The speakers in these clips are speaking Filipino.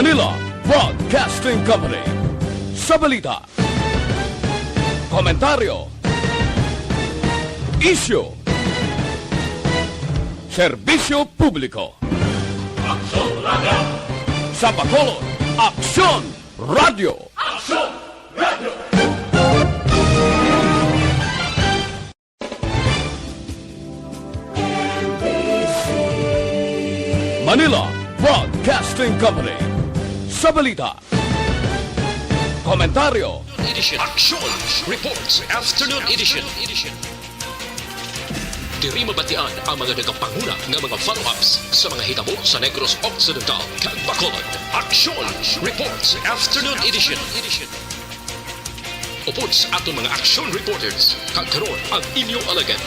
Manila Broadcasting Company. Sa balita, komentaryo, isyu, serbisyo publiko. Aksyon Radio! Sa Bacolod, Aksyon Radio! Aksyon Radio! Manila Broadcasting Company. Sa balita, komentaryo, Edition. Aksyon Reports Afternoon Edition. Diri mabatian ang mga nagapanguna ng mga follow-ups sa mga hitabo sa Negros Occidental kag Bacolod. Aksyon Reports Afternoon Edition. Upod sa atong mga action reporters kag karon ang inyong alagad.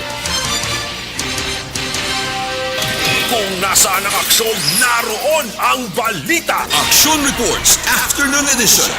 Kung nasaan ang aksyon, naroon ang balita. Action Reports Afternoon Edition.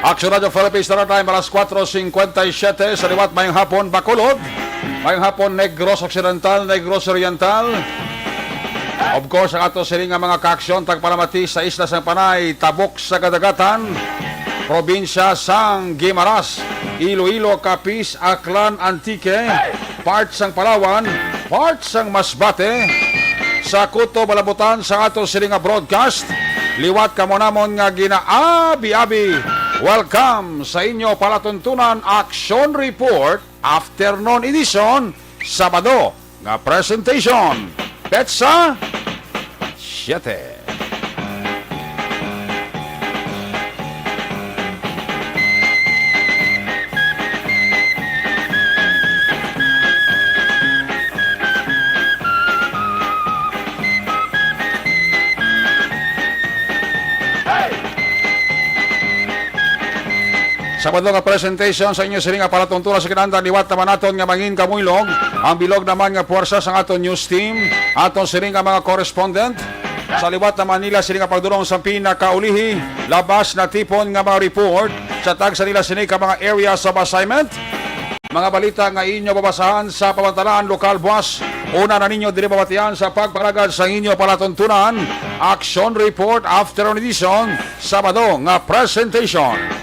Aksyon Radio Philippines na time alas 4:57 sa liwat mayang hapon Bacolod, mayang hapon Negros Occidental, Negros Oriental. Of course, ang ato siling nga mga kaaksyon tagpalamati sa isla sang Panay, tabok sa kadagatan, probinsya sang Guimaras, Iloilo, Capiz, Aklan, Antique, parts sang Palawan, parts sang Masbate, sa Kuto, Balabutan sa ato siling nga broadcast. Liwat ka mo namon nga ginaabi-abi. Welcome sa inyo palatuntunan Action Report Afternoon Edition Sabado nga presentation Petsa 7. Sabado nga presentation sa inyo siling nga palatuntunan sa kinanda liwat naman naton nga mangin kamuylog. Ang bilog naman nga puwersa sa aton news team, aton siling nga mga correspondent. Sa liwat na Manila siling nga pagdurong sa pinakaulihi, labas na tipon nga mga report sa tag sa nila sining ka mga areas of assignment. Mga balita nga inyo babasahan sa pamantalaan lokal buwas. Una na ninyo diri babatian sa pagpalagad sa inyo palatuntunan Action Report Afternoon Edition Sabado nga presentation.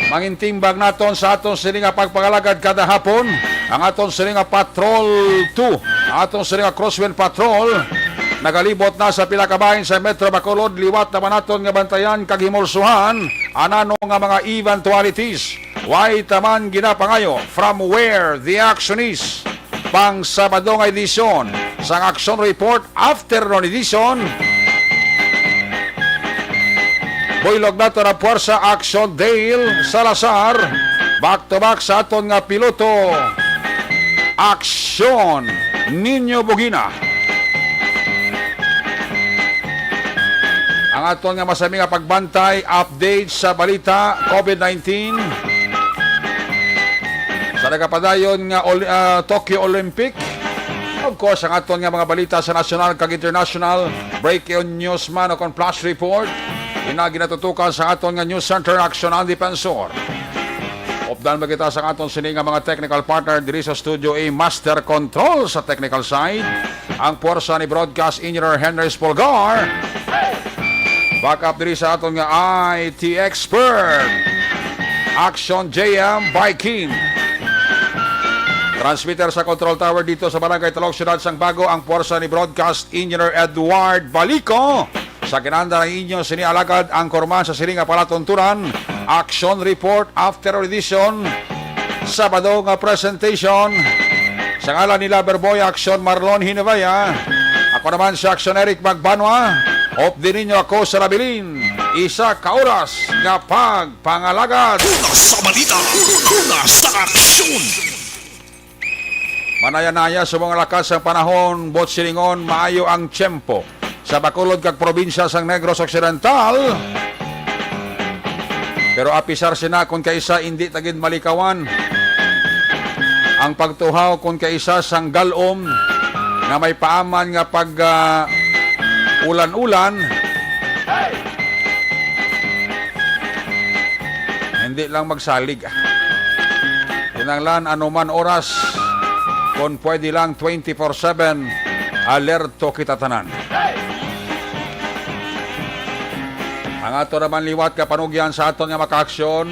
Mangintimbag naton sa aton siling nga pagpangalagad kada hapon ang aton siling nga Patrol 2, aton siling nga Crosswind Patrol nagalibot na sa pila ka bahin sa Metro Bacolod. Liwat naman naton nga bantayan kag himulsuhan anano nga mga eventualities why taman ginapangayo from where the action is. Pang Sabado nga edisyon sa Action Report Afternoon Edition, buylog nato na puwersa Action Dale Salazar. Back to back sa aton nga piloto Aksyon Ninyo Bugina. Ang aton nga masami nga pagbantay, update sa balita COVID-19 sa nagapadayon nga Tokyo Olympic. Of course, ang aton nga mga balita sa national kag international, breaking news man o kon flash report ginatutukan sa aton nga News Center Action ang Defensor. Opdan magita sa aton sining nga mga technical partner diri sa Studio A, Master Control sa technical side, ang puwersa ni Broadcast Engineer Henry Spolgar. Backup diri sa aton nga IT Expert Action JM Biking. Transmitter sa control tower dito sa Barangay Talok, Syudad sang Bago, ang puwersa ni Broadcast Engineer Edward Balico. Sa kinanda ng inyo sinialagad ang korman sa siling nga palatuntunan Action Report Afternoon Edition Sabado nga presentation. Sa ngalan ni Loverboy Action Marlon Hinebaya, ako naman si Action Eric Magbanua. Op din ninyo ako sa Labilin. Isa ka oras nga pagpangalagad. Una sa balita, una sa aksyon. Manaya-naya sa mga lakas ng panahon, bot silingon, maayo ang tiyempo. Sa Bacolod kag probinsya sang Negros Occidental. Pero apisar sina kung kaisa hindi tagid malikawan. Ang pagtuhaw kung kaisa sang galom nga may paaman nga pag ulan-ulan. Hindi lang magsalig. Kinanglan anuman oras, kung pwede lang 24/7, alerto kita tanan. Ang ato naman liwat kapanugyan sa aton nga makaaksyon,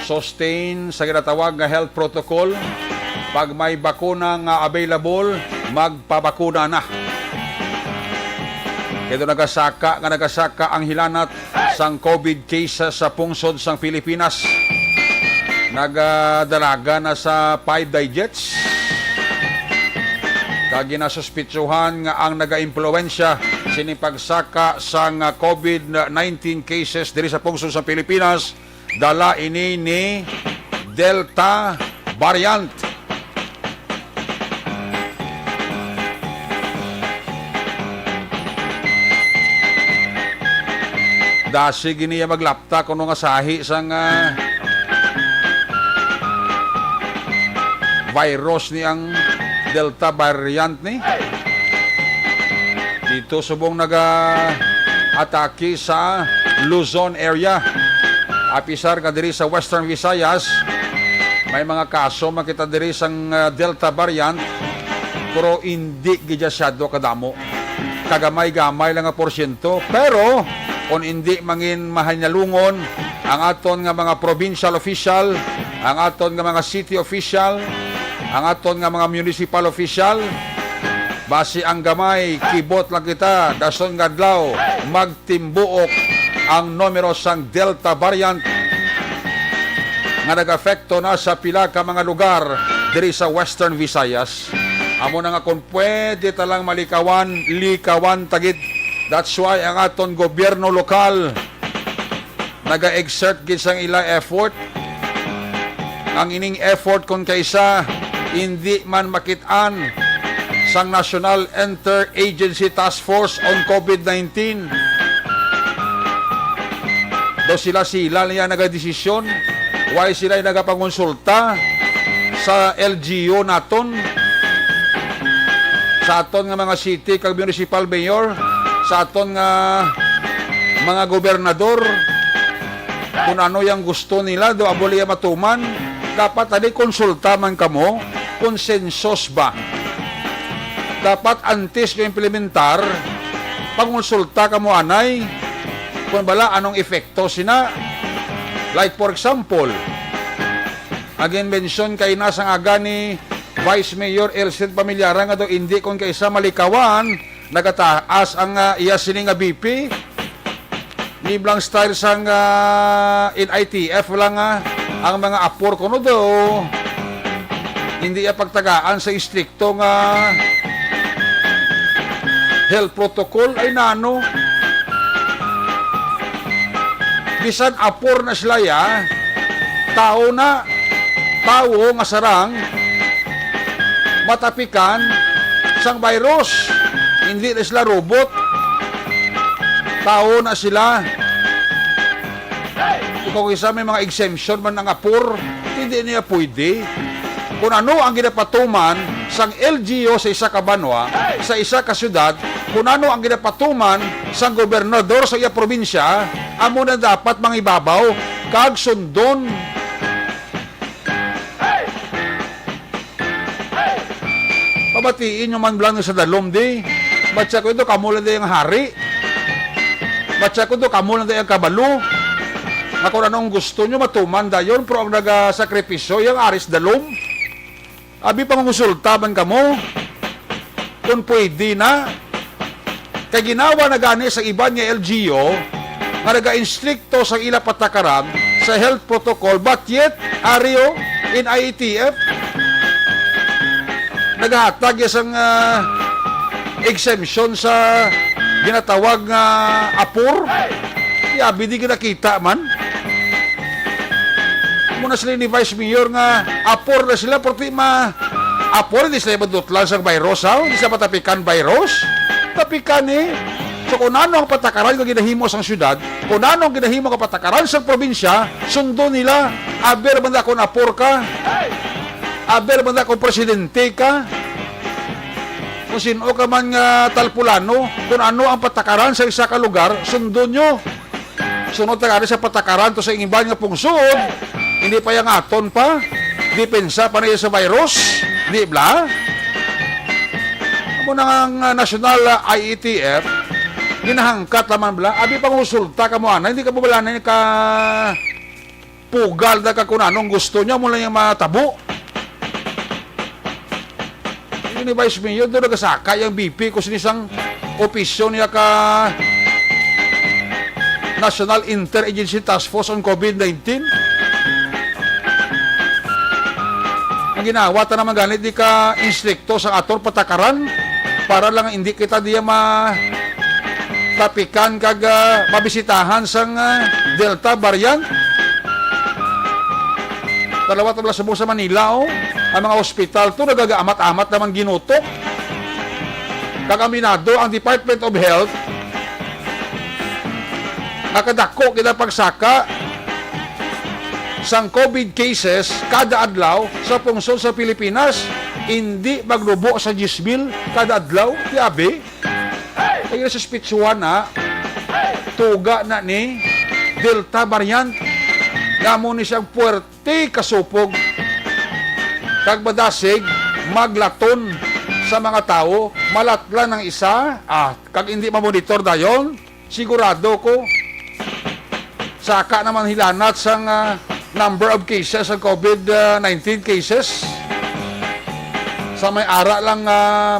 sustain sa ginatawag nga health protocol. Pag may bakuna nga available, magpabakuna na. Kaya nagasaka ang hilanat sang COVID cases sa pungsod sang Pilipinas. Nagadalaga na sa 5 digits. Kagi nasuspitsuhan nga ang naga-impluensya sinipagsaka sang COVID-19 cases diri sa pungsod sa Pilipinas. Dala ini ni Delta variant. Dasig niya maglapta kuno nga sahi sang virus ni ang Delta variant ni. Dito subong naga-atake sa Luzon area. Apisar ka diri sa Western Visayas, may mga kaso makita diri sang Delta variant, pero hindi gijasyado kadamo. Kagamay-gamay lang nga porsyento, pero kung hindi mangin mahanyalungon ang aton nga mga provincial official, ang aton nga mga city official, ang aton nga mga municipal official, base ang gamay, kibot lang kita, dason nga adlaw, magtimbuok ang numero sang Delta variant nga nag-afekto na sa pila ka mga lugar diri sa Western Visayas. Amo na nga kung pwede talang likawan tagid. That's why ang aton gobyerno lokal naga-exert gid sang ila effort. Ang ining effort kung kaisa hindi man makitaan sang National Interagency Task Force on COVID-19. Do sila niya nagadesisyon, why sila nagapangonsulta sa LGU naton, sa aton nga mga city kag municipal mayor, sa aton nga mga gobernador, kung ano yung gusto nila do abuli matuman. Dapat tadi konsulta man kamo, konsensus ba? Dapat antes yung implementar, pangonsulta kamo anay, kung bala anong epekto sina. Like for example, again mention kay nasang aga ni Vice Mayor Elsen Pamilyara nga do hindi kung kaisa malikawan, nagataas ang iya sini nga BP. Niblang style sang in ITF lang ang mga apor kuno do. Hindi pagtagaan sa istrikto nga health protocol ay nano. Bisan apor na sila ya, tao nga sarang matapikan sang virus. Hindi na sila robot. Tao na sila. Kung isa may mga exemption man ng apor, hindi niya pwede. Kung ano ang ginapatuman sang LGU sa isa ka banwa, sa isa ka syudad, kung ano ang ginapatuman sang gobernador sa iya probinsya, amo na dapat mangibabaw kag sundon. Pabatiin nyo man blang sa dalom di. Batsa ko ito kamulan di ang hari. Batsa ko ito kamulan di ang kabalo. Ako na nung gusto nyo matuman dayon, pero ang nagasakripisyo yung aris dalom. Abi pangungusulta man kamo kung pwede na. Kaya ginawa na gani sa iba niya LGO nga naga-instricto sa ila patakaran sa health protocol, but yet Ario in IETF naghatag isang exemption sa ginatawag nga apor. Yabi di kinakita man. Muna sila ni Vice Mayor nga apor na sila, porque Apor, hindi sila madutlan sa virus, ha? Hindi sila matapikan virus. Tapikan eh. So kung ano ang patakaran nga ginahimo sa syudad, kung ano ang ginahimo nga patakaran sa probinsya, sundo nila, aber banda kung apor ka, aber banda kung presidente ka, kung sino ka man nga talpulano, kung ano ang patakaran sa isa ka lugar, sundo nyo. Sunod tagari sa patakaran to sa ingibang nga pungsod, hindi pa yung aton pa, depensa pa na sa virus, di ba? Amo na ang national IETF, ginahangkat naman bla, abi pang usulta ka mo ana, hindi ka bubala na ka pugal na ka kung anong gusto niya, mula yung matabo. Yung ni Vice Mayor, doon nagasaka yung BP kung sinisang opisyon niya ka National Interagency Task Force on COVID-19. Ang ginawa ta naman ganit, di ka instrikto sa ator patakaran para lang hindi kita diya tapikan kag mabisitahan sang Delta variant. Dalawa tabla sa Manila, oh. Ang mga ospital to nagagaamat-amat naman ginutok. Kagaminado ang Department of Health nakadako kita pagsaka sang COVID cases kada adlaw sa pungsod sa Pilipinas, hindi maglubo sa 10,000 kada adlaw. Tiabi ay sa spitsuan na tuga na ni Delta variant, namo ni siyang puwerte kasupog kag badasig maglaton sa mga tao, malatlan ng isa kag hindi mamonitor dayon, sigurado ko saka naman hilanat sang number of cases ng COVID-19 cases. Sa may ara lang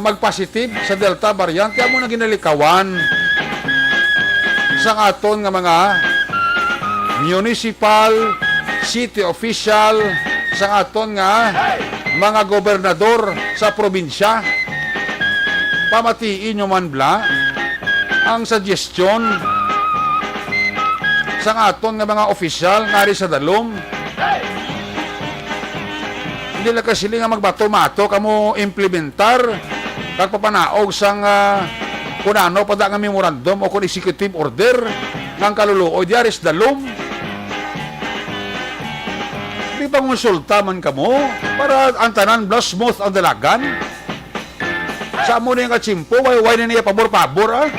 magpositive sa Delta variant, kaya mo na ginalikawan sa aton nga mga municipal, city official, sa aton nga mga gobernador sa probinsya. Pamatiin nyo man bla ang suggestion sa aton nga mga opisyal ngari sa dalom. Hindi lang kasi nga magbato-mato kamo implementar kag papanaog sang kung ano pada nga memorandum o kung executive order ng kaluluoy diari sa dalom. Di pangonsulta man kamo para ang tanan blas smooth ang dalagan. Sa mo na yung kachimpo, way na niya pabor-pabor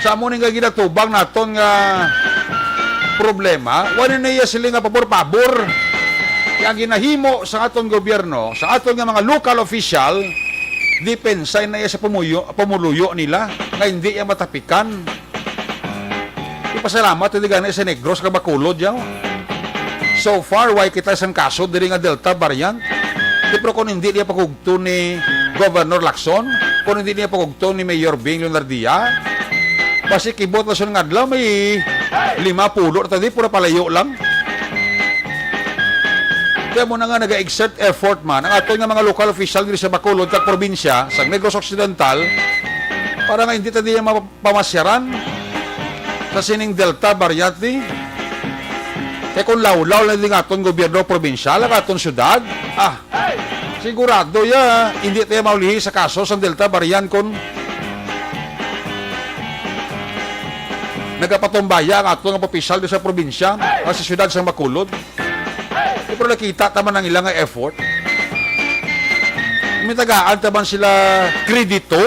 sa mo nga ginatubang naton nga problema, wala na iya sila nga pabor-pabor. Kaya ginahimo sa aton gobyerno, sa aton nga mga local official, dipensay na iya sa pumuluyo nila, nga hindi iya matapikan. Ipasalamat, hindi gana sa Negros, kabakulod yaw. So far, why kita isang kaso, diri nga Delta variant. Pero kung hindi niya pagugto ni Governor Lacson, kung hindi niya pagugto ni Mayor Bing Leonardia, kasi kibot na siya ng adlaw, may 50 tadi, pura palayo lang. Kaya mo na nga nag-exert effort man ang ato nga mga local official dito sa Bacolod kag probinsya, sa Negros Occidental, para nga hindi tadi mapamasyaran sa sining Delta variant ni. Kaya kung law-law lang din aton gobyerno probinsyal, ang aton syudad, sigurado hindi tayo maulihi sa kaso sa Delta variant kung nagapatumbaya ang ato ng opisyal sa probinsya sa siyudad sa Bacolod. Pero nakita taman ang ilang effort. May tagaan taman sila kredito.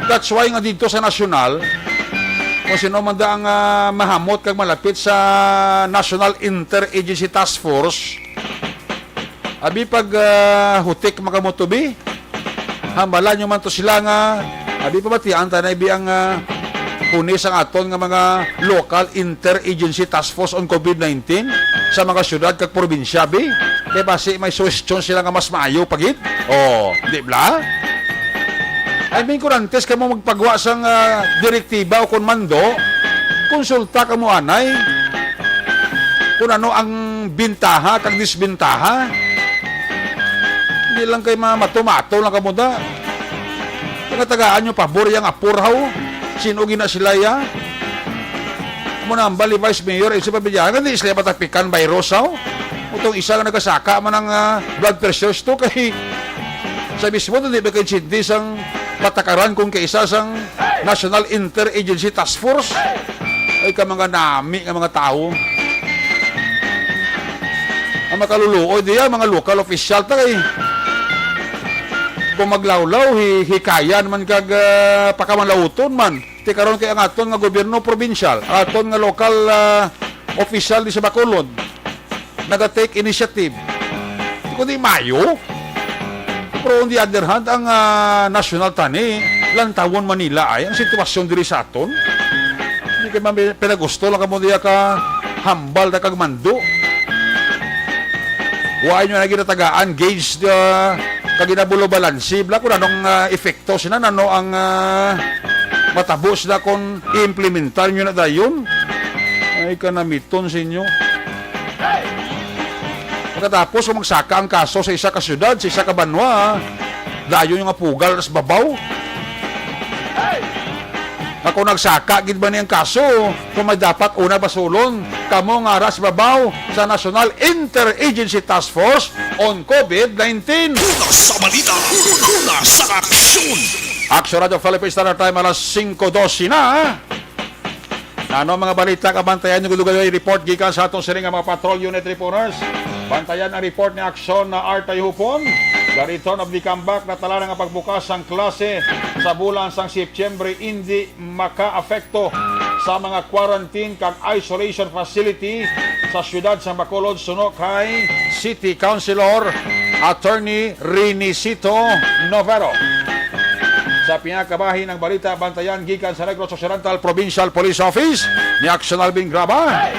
That's why nga dito sa nasyonal, kung sino man da ang mahamot kag malapit sa National Interagency Task Force, abi pag hutik makamotobi, hambalan nyo man to sila nga, abi pamatian tanay bi ang punis ang aton nga mga local interagency task force on COVID-19 sa mga syudad kag probinsya bi. Kaya basi may suggestion sila nga mas maayo pagit. Di bla? I mean, kung antes ka mo magpagawa sang direktiba o kung mando, konsulta ka mo anay kung ano ang bintaha kag disbintaha. Hindi lang kay matumato lang ka mo da. Tagaan nyo pabor yung apurhaw. Sino gina sila ya? Muna ang bali Vice Mayor, isa pa biya, hindi sila matapikan virus, Itong isa nga nagasaka man ng blood pressures to kay sa mismo hindi ba kay Chinti sang patakaran kung kaisa sang National Interagency Task Force ay ka mga nami nga mga tao ang makaluluoy diya mga local official ta kay kung maglawlaw hikayan man kag pakamanlauton man ti karon kay ang aton nga gobyerno provincial aton nga local official di sa Bacolod naga-take initiative kundi Mayo. Pero on the other hand, ang national tani, Lantawon, Manila ay ang sitwasyon diri sa aton. Hindi kayo pinagusto lang kamo diya ka hambal na kagmando. Huwag nyo na ginatagaan, gauge kaginabulo balansi. Bla kung anong epekto sina, ano ang matabos na kung i-implementar nyo na dayon. Ay kanamiton sa inyo. Pagkatapos, kung magsaka ang kaso sa isa ka syudad, sa isa ka banwa, dayon yung apugal sa babaw. Ako nagsaka, gid ba niyang kaso, kung may dapat una basulon, kamo nga ras babaw sa National Interagency Task Force on COVID-19. Una sa balita, una sa aksyon. Aksyon Radio Philippines Standard Time, alas 5:12 na. Ano mga balita, kabantayan yung gulugayoy report gikan sa atong siring mga patrol unit reporters. Bantayan ang report ni Aksyon na Artay Hupon. The return of the comeback na tala nga pagbukas ang klase sa bulan sang September hindi maka-apekto sa mga quarantine kag isolation facility sa siyudad sa Bacolod suno kay City Councilor Attorney Rinicito Novero. Sa pinakabahin ng balita, bantayan gikan sa Negros Occidental Provincial Police Office ni Aksyon Alvin Graba.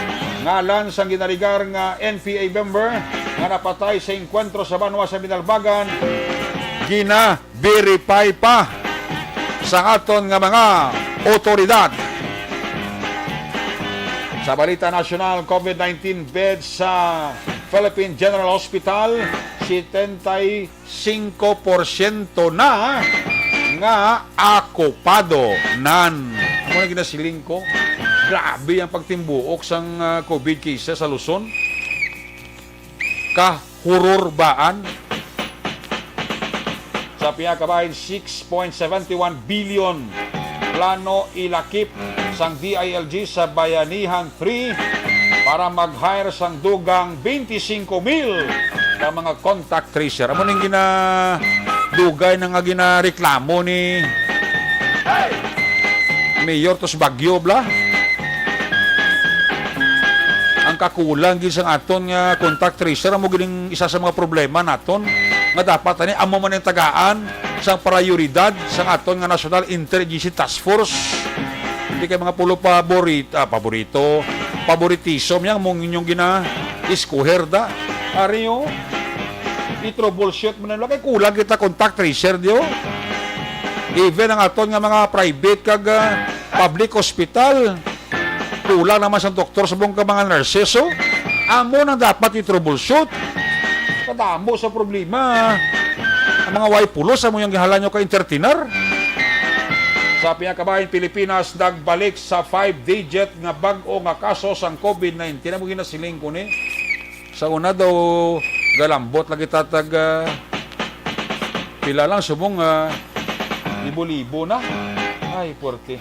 Ngalan sang ginarigar nga NPA member nga napatay sa enkwentro sa Banwa sa Binalbagan, gina-verify pa sa aton nga mga otoridad. Sa balita nasyonal, COVID-19 beds sa Philippine General Hospital, 75% na nga akupado nan. Ano na ginasiling ko? Grabe ang pagtimbuok sang COVID cases sa Luzon. Kahururbaan. Sa pinakabahin, 6.71 billion plano ilakip sang DILG sa Bayanihan 3 para mag-hire sang dugang 25,000 ka mga contact tracer. Amo ning dugay na nga ginareklamo ni Mayor tos Bagyo bla. Ang kakulang gid sang aton nga contact tracer amo gining isa sa mga problema naton nga dapat ani amo man ang tagaan sa prioridad sang aton nga National Interagency Task Force. Hindi kay mga pulo paboritisom yang mong inyong gina-iskuher da. Ariyo i-troubleshoot mo na lang kay kulang kita contact tracer diyo. Even ang aton nga mga private kag public hospital kulang naman sa doktor sa buong mga nurses. So, amo nang dapat i-troubleshoot. Kadamo sa problema. Ang mga waipulos, amo yung gihalan nyo ka-entertainer. Sa pinakabahin Pilipinas, nagbalik sa 5-digit nga bag-o nga kaso sang COVID-19. Amo ginasiling ko ni. Sa una daw, galambot lagi tatag pila lang subong libo-libo na. Ay, puwerte.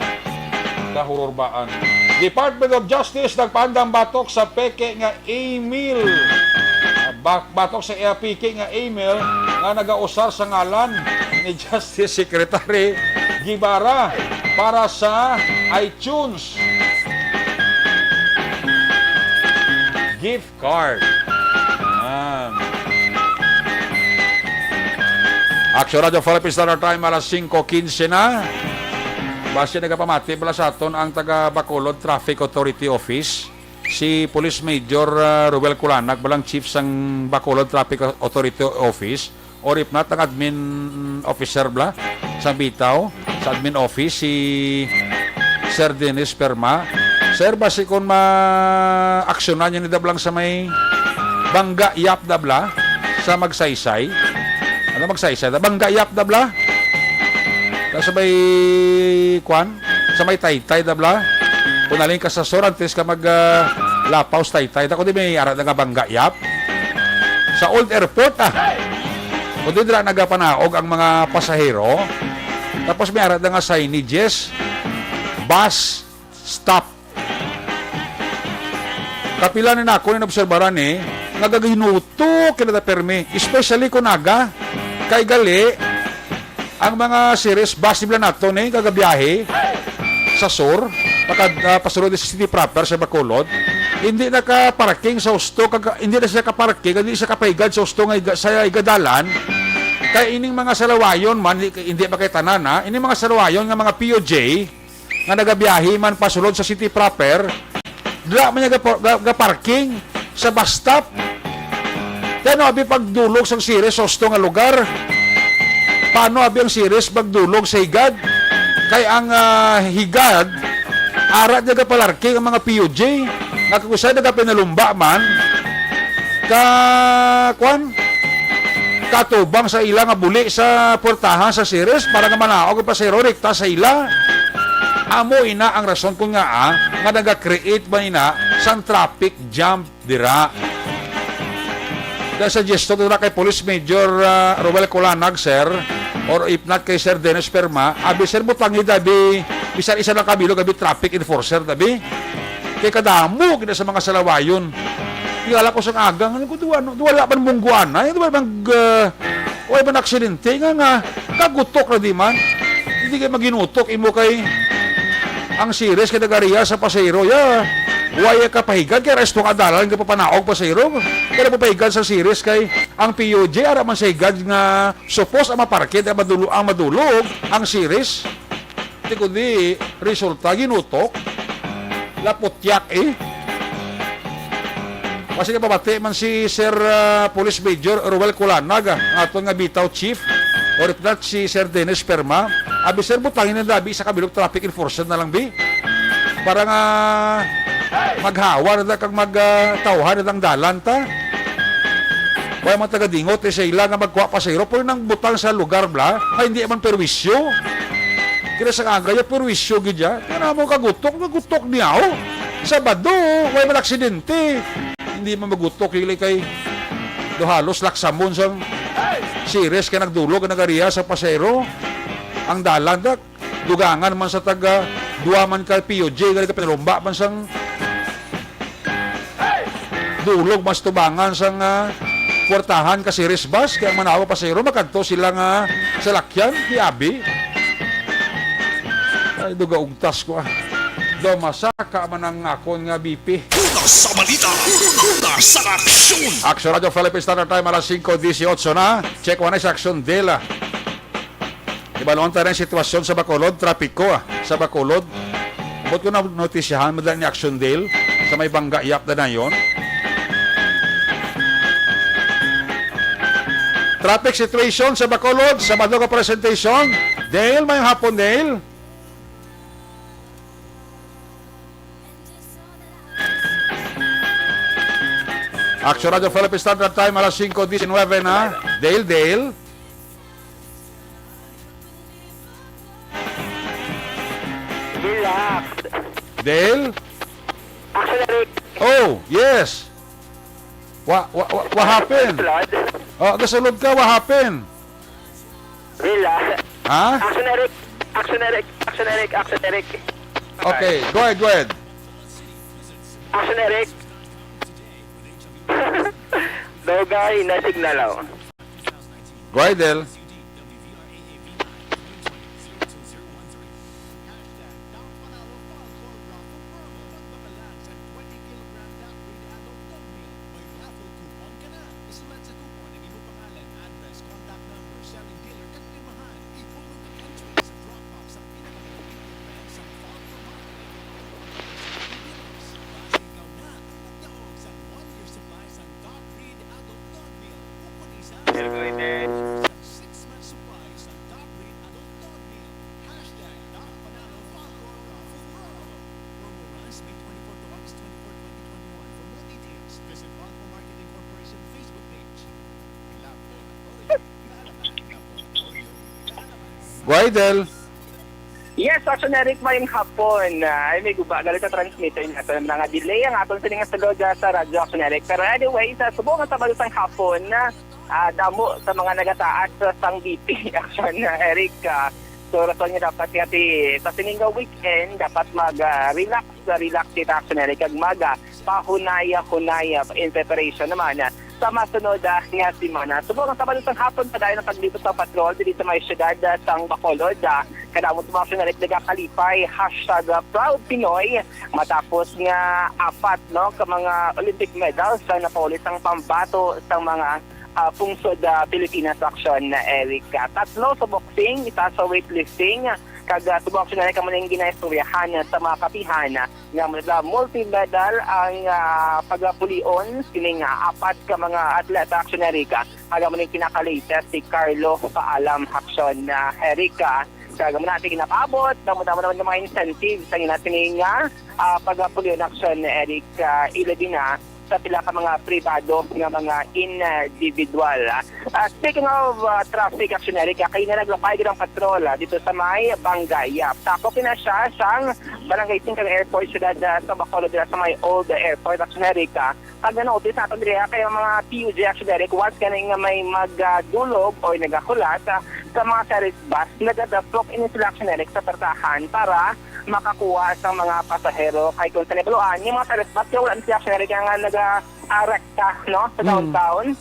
Kahururbaan. Department of Justice nagpaandang batok sa peke nga email. Batok sa peke nga email nga nagausar sa ngalan ni Justice Secretary Gibara para sa iTunes gift card. Aksyon Radio Philippines Standard Time alas 5:15 na. Base nagapamati pala sa aton ang taga Bacolod Traffic Authority Office si Police Major Ruel Culanag balang chief sang Bacolod Traffic Authority Office or if not ang admin officer bla sa Bitaw sa admin office si Sir Dennis Perma. Sir base kon ma-aksyonan niyo ni dablang sa may Bangga Yap dabla sa Magsaysay. Ano Magsaysay? Bangga Yap dabla. Sa may kwan, sa may Taytay dabla. Kung naling ka sa Sorantes ka mag lapaw sa Taytay, ako di may arat nga Bangga Yap. Sa Old Airport, kundi dira nagapanaog ang mga pasahero. Tapos may arat na nga signages, bus stop. Kapila na ako na obserbaran nagaginuto kinata permi. Especially kung kay gali, ang mga series bus nila nato kagabiyahe sa sur, pasurod sa city proper sa Bacolod, hindi naka-parking sa husto, hindi na siya ka-parking, hindi siya kapahigad sa husto sa igadalan, kaya ining mga salawayon man, hindi pa kay tanan ining mga salawayon nga mga POJ, nga nagabiyahe man pasulod sa city proper, dira man niya ga-parking sa bus stop. Kaya abi pagdulog sa series sa husto nga lugar, paano abi ang series pagdulog sa higad? Kaya ang higad, arat niya ga-parking ang mga POJ, nakakusay na pinalumba man katubang sa ila nga buli sa portahan sa series para nga manaog pa sa rekta sa ila. Amo ina ang rason ko nga naga-create ba ina sang traffic jam dira. Dahil suggestion dira kay Police Major Robel Colanag, sir, or if not kay Sir Dennis Perma, abi sir mo tangi dabi bisan isa lang kabilo gabi traffic enforcer dabi. Kay kadamo kita sa mga salawayon. Iyala ko sa agang, ano ko wala pa mungguan na, wala bang aksidente nga kagutok na di man. Hindi kayo maginutok imo kay ang series kay nagariya sa pasayro waya ka pahigan kay resto nga dalan ka papanaog pasayro kaya papahigad sa series kay ang POJ ara man sa higad nga suppose ang maparkit ang madulog ang series di kundi resulta ginutok lapotyak kasi nga pabati man si Sir Police Major Ruel Colanag aton nga bitaw chief or if not si Sir Dennis Perma abi sir butangin na dabi sa kabilog traffic enforcer na lang bi para nga maghawa na kang magtawhan na lang dalan ta kaya mga taga-dingot sa ila nga magkuha pasayro pero nang butang sa lugar bla ay hindi man perwisyo kaya sa agaya perwisyo gidya kaya mo kagutok niya Sabado way man aksidente hindi man magutok kay halos laksamon sang series kay nagdulog ang nagariya sa pasayro ang dalan dugangan man sa taga duwa man kay POJ gali ka pinalumba man sang dulog mas tubangan sang kwartahan ka series bus kaya manawa pasayro makadto sila nga salakyan ni abi ay duga ugtas ko masaka man ang akon nga BP. Una sa balita, una sa aksyon. Aksyon Radio Philippine Standard Time alas 5:18 na. Check one sa Aksyon Dela. Ibalon tayo ng sitwasyon sa Bacolod, trapiko sa Bacolod. Bot ko na notisyahan madala ni Aksyon Dale sa may bangga iyak na yon. Traffic situation sa Bacolod, Sabado ka presentation. Dale, may hapon Dale. Aksyon Radio Philippine Standard Time alas 5:19 na. Dale. Relax. Dale? Action, Eric. Oh, yes. What happened? Flood. Oh, gasulod ka, what happened? Relax. Ha? Action, Eric. Okay, go ahead. Action, Eric. Dogay na signal ako. Go ahead, Del. Go ahead, Del. Yes, Aksyon Eric, mayong hapon. Ay, may guba, galit sa transmitter niya. So, mga delay ang atong siningas sa radyo, Aksyon Eric. Pero anyway, sa subong sa balisang hapon, damo sa mga nagataas sang BP, Aksyon Eric. So, rason niya dapat sa sininga weekend, dapat mag-relax kita, Aksyon Eric. Kag pahunaya-hunaya in preparation naman sa masunod nga simana. Subong sa balisang hapon pa dahil ng paglibot sa patrol dito sa may syudad sang Bacolod. Kadamot mga Aksyon Eric nagakalipay #Proud Pinoy matapos nga apat ka mga Olympic medals sa napolis ang pambato sa mga pungsod Pilipinas, Aksyon Eric. Tatlo sa boxing, isa sa weightlifting, kag subong Aksyon Eric ang maling ginaistoryahan sa mga kapihan nga multi-medal ang pagpulion sining apat ka mga atleta, Aksyon Eric. Kag maling pinaka-latest si Carlo Paalam, Aksyon Eric. Kaya natin kinapabot, damo-damo naman ng mga incentives sa natin nga pagpulion, Aksyon Eric, ilabi na sa pila ka mga privado nga mga individual. Speaking of traffic, Aksyon Eric, kayo na naglapay ng patrol dito sa may Bangay. Tapos na siya sang Barangay Singkang Airport syudad sa Bacolod sa may Old Airport, Aksyon Eric. Pag na-notice natin dito kaya mga PUJ, Aksyon Eric, once ka nga may magdulog o nagakulat sa mga service bus, nagdadaplock in sila, Aksyon Eric, sa tartahan para makakuha sa mga pasahero kay kung sa nebuloan. Yung mga service bus, wala siya, Aksyon Eric, nga nag-arekta sa downtown,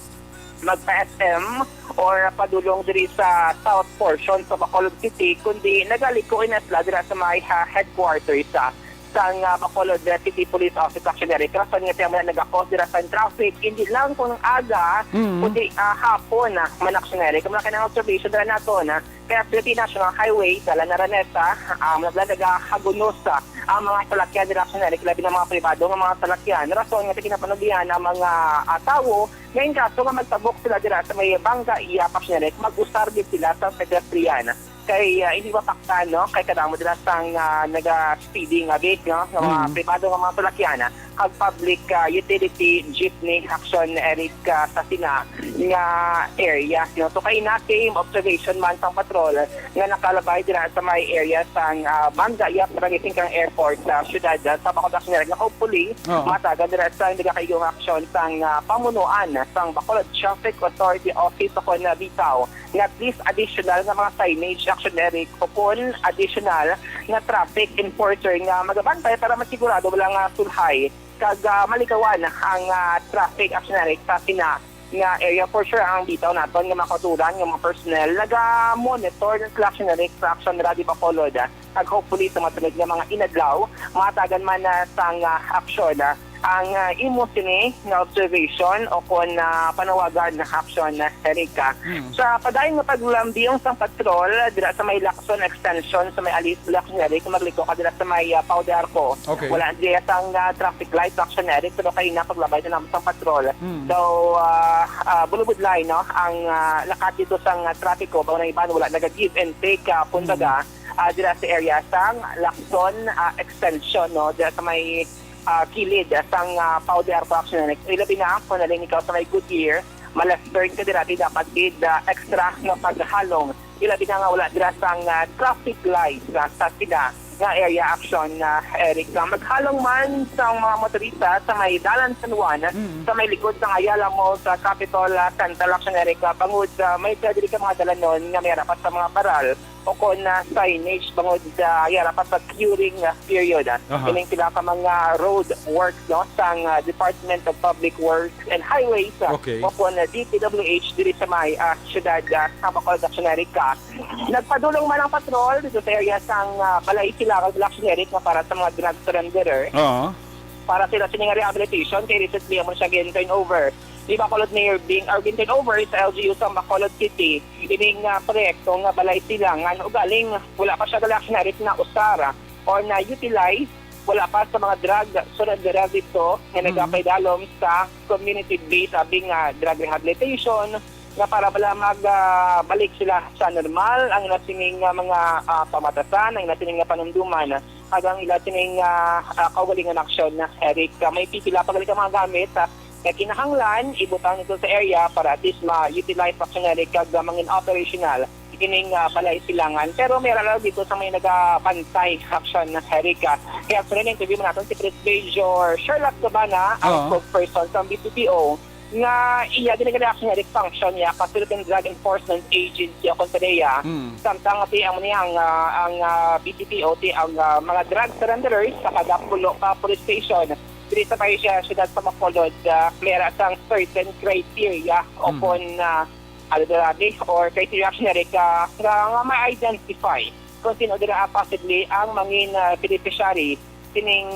magpa-SM or padulong diri sa south portion sa Bacolod City, kundi nagalikoin na sila dira sa may headquarters sang Bacolod City Police Office, Aksyon Eric. Rason nga siya nag-cause dira sa traffic, hindi lang kung aga, kundi hapon man, Aksyon Eric. Kung mga observation dira nato kaya Philippine National Highway sa Lanaraneta, naghagunos ang mga salakyan dira, Aksyon Eric, labi ng mga pribado ng mga salakyan. Rason nga pinapanabihan ang mga tawo, ngayon kaso nga magtabok sila dira sa may Bangay, Aksyon Eric, mag-usar din sila sa pedestrian. Kay hindi mapakta, kay kadamo dila sang naga-speeding bit, ng mga pribado ng mga salakyan, kag public utility jeepney, Aksyon Eric, sa sina nga area. So kay na same observation man sang patrol nga nakalabay dira sa may area sang Bangay, Barangay Singkang Airport sa syudad sa Bacolod, Aksyon Eric. Hopefully, matagal dira sa nagakaigong aksyon sang pamunuan sang Bacolod Traffic Authority Office o na bitaw nga at least additional nga mga signage, Aksyon Eric, upon additional nga traffic enforcer nga magabantay para masigurado wala nga sulhay kag malikawan ang traffic, Aksyon Eric, sa sina nga area. For sure ang bitaw naton nga makaturan nga mga personnel naga-monitor ng Aksyon Eric sa Aksyon Radio Bacolod kag hopefully sa matunod nga mga inadlaw matagan man sang aksyon ang imo sini nga observation o kung panawagan na Aksyon Eric. Sa padayon nga paglambiyong sang patrol dira sa may Lacson extension sa may Alice, Aksyon Eric, magliko ka dira sa may Paudarco. Okay. Wala diya sang traffic light, Aksyon Eric, pero kayo na paglabay na naman sang patrol. So bulubud line ang lakat dito sang trapiko ba na iban wala naga-give and take puntaga dira sa area sang Lacson extension dira sa may kilid sang Paudarco, Aksyon Eric. Ilabi na kung naling ikaw sa may Goodyear, malasturn ka dira, dapat extra na paghalong. Ilabi na nga wala dira sang traffic lights sa sida nga area, Aksyon Eric. Maghalong man sa mga motorista sa may Dalan San Juan, sa may likod sa Ayala Mall sa Capitol Central, Aksyon Eric, bangod may dili ka mga dalanon nga may rapat sa mga paral o kung signage bangod rapat sa curing period. Kining sila ka mga road works sa Department of Public Works and Highways o kung DPWH diri sa may syudad sa Bacolod, Aksyon Eric. Nagpadulong man ang patrol dito sa area sang Balay Silacal, Aksyon Eric, para sa mga drug surrenderer. Para sila sining rehabilitation kay recently mo siya turn over. Di Bacolod Mayor Bing turn over sa LGU sa Bacolod City. Ining proyekto nga Balay Silangan o galing wala pa siya Aksyon Eric na usara or na utilize wala pa sa mga drug surrenderer dito nga nagpapaydalom sa community-based drug rehabilitation nga para bala magbalik sila sa normal ang natining mga pamatasan, ang natining panunduman hanggang ilatining kawalingan aksyon na Eric. May pipila pagaling mga gamit kaya kinahanglan ibutang ito sa area para at least ma-utilize Aksyon Eric kag mangin operational kining balay silangan. Pero may alalaw dito sa may nagabantay action na Erika. Kaya sa rin interview mo natin si Chris Major Sherlock Gabana, ang spokesperson sa BPPO, nga iya din nga action Eric function niya sa Philippine Drug Enforcement Agency o Konsedeya. Samtang ti ang niyang ang BPPO ti ang mga drug surrenderers sa Kadapulo Police Station. Dito tayo siya siyudad sa Macolod, clear ang certain criteria upon or criteria action Eric nga ma-identify kung sino dira possibly ang mangin beneficiary kining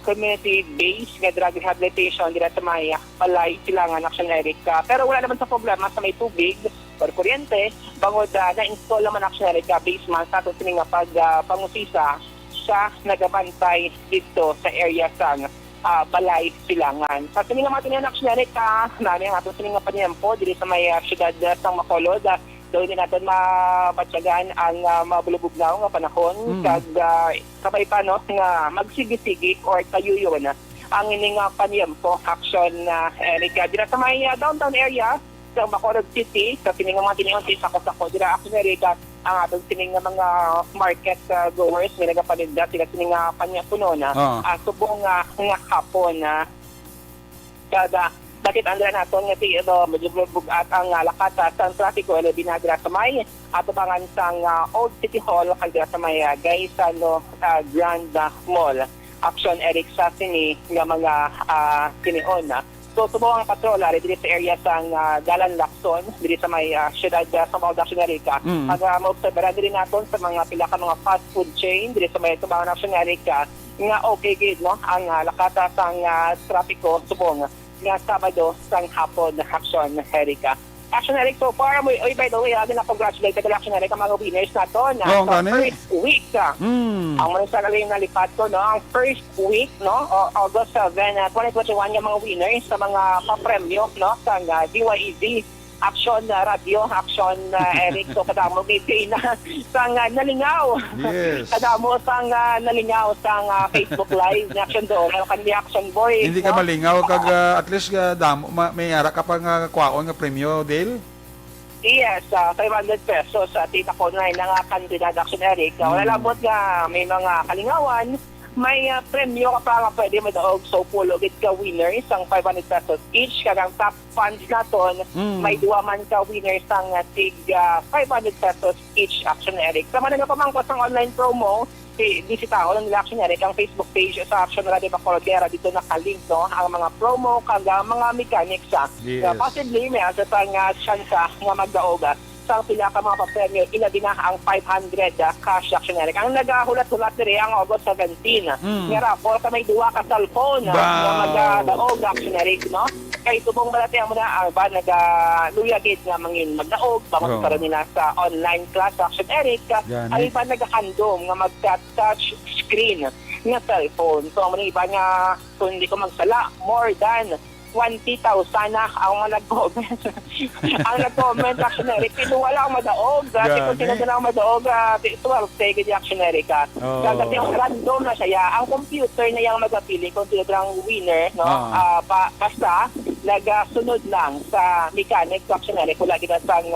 community-based nga drug rehabilitation dira sa may balay silangan action Eric. Pero wala naman sa problema sa may tubig or kuryente bangod na-install naman action Eric based man sa ato sining pangusisa sa nagabantay dito sa area sa balay silangan. Sa sining mga tinihan action Eric, nani ang ato sining panyempo diri sa may siyudad sa Macolod. Doon din natin mabatyagan ang mabulubugnaw nga panahon kag sabay pa no nga magsigisigi or tayuyon ang ining panyempo action Erika dira sa may downtown area sa Bacolod City sa sining mga tinion sa Sako dira action Erika ang atong sining mga market goers nga nagapaninda sila sining panyapuno na subong nga hapon kada bakit andra naton nga ti medyo bugat ang lakata sa trapiko ele binadra sa may atubangan sang Old City Hall kag sa may Gaisano Grand Mall action Eric sa sini nga mga tinion. So subong ang patrola diri sa area sang Dalan Lacson diri sa may siyudad sa Mount Action Erica. Pag maobserbahan diri naton sa mga pila ka mga fast food chain diri sa may Tubangan Action Erica nga okay gid no ang lakata sang trapiko subong nga Sabado sang hapon na action Erika. Action Eric, so far, by the way, agad na congratulate ka Action Eric ang mga winners na to na first week. Ang mga sagaling nalipat ko, no, ang first week, no, August 7, 2021, yung mga winners sa mga papremyo, no, sa DYEZ, Aksyon Radio, Aksyon Eric, so kadamo gay na sang nalingaw. Yes. Kadamo sang nalingaw sang Facebook Live na Aksyon do, kan Action Boy. Hindi ka malingaw kag at least damo may ara ka pa nga kwaon nga premyo Dale. Yes, 500 pesos sa tita ko na nga kandidat Action Eric. Wala labot nga may mga kalingawan. May premyo ka pa nga pwede madaog so pulo gid ka winner isang 500 pesos each kagang top funds naton may duwa man ka winner sang tig 500 pesos each Action Eric. Sama na pamangkot sang online promo bisitaon ng Action Eric ang Facebook page sa Action Radio Bacolod kaya dito nakalink no ang mga promo kag mga mechanics possibly may asa sang chance nga magdaog sa pila ka mga papremyo, ilabi na ang 500 cash Action Eric. Ang nagahulat-hulat diri ang August 17. Nga po sa may duwa ka cellphone nga magdaog Action Eric, no? Kay tubong malati ang muna ba nagulagid nga mangin magdaog bangod para nila sa online class Action Eric. Ay ba nagahandom nga mag-touch screen nga cellphone. So ang iba nga kung hindi ko magsala more than 20,000 na ang mga nag-comment. Ang nag-comment Action Eric, wala akong madaog. Kasi kung sino na akong madaog, 12 second Action Eric. Kasi yung random na siya, ang computer na yung magpili kung sino ang winner, no? Basta, nagasunod lang sa mechanics Action Eric, wala kita sang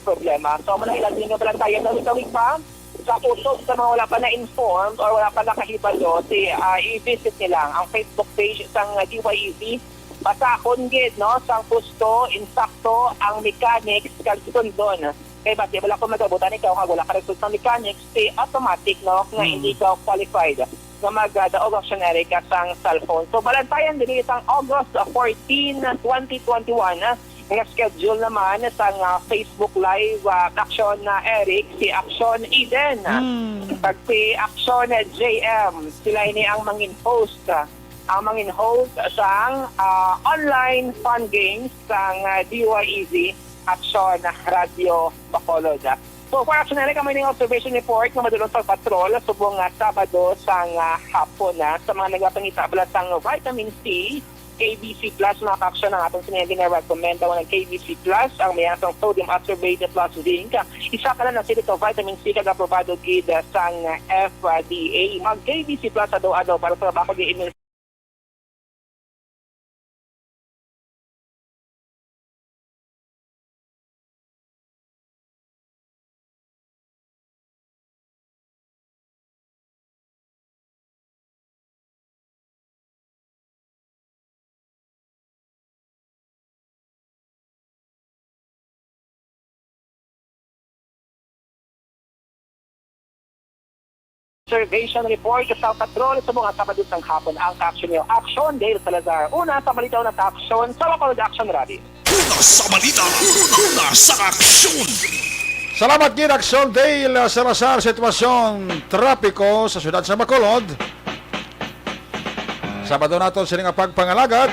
problema. So, manahilan din nga pala tayo na wikawik pa. Sa usog sa mga wala pa na-informed or wala pa nakahibalo, i-visit nila ang Facebook page sang DYEZ. Pasakon gid no sang gusto insakto ang mechanics kag sundon kay bati wala ko magabutan ikaw kag wala ka resulta sa mechanics automatic no nga hindi ka qualified nga magdaog Action Eric sang cellphone. So balantayan din isang August 14, 2021 nga schedule naman sang Facebook Live Action Eric si Action Eden pag si Action JM sila ini ang mangin host ang mangin host sang online fun games sang DYEZ Action Radio Bacolod. So for Action Eric, may ning observation report nga madulong sa patrol subong Sabado sang hapon sa mga nagapangita sang vitamin C, KBC Plus mga action ang atong sinigin na recommend ng KBC Plus ang may asang sodium ascorbate plus zinc. Isa ka na sila ito vitamin C kag aprobado gid sang FDA. Mag KBC Plus adaw para sa bako di Observation report sa patrol sa mga sabado ng hapon ang Aksyon niyo. Aksyon, Dale Salazar. Una sa balitaw ng Aksyon sa Bacolod Action Radio. Una sa balita, una sa aksyon. Salamat gid Aksyon Dale Salazar. Sitwasyon trapiko sa siyudad sa Bacolod. Sabado nato sila nga pagpangalagad.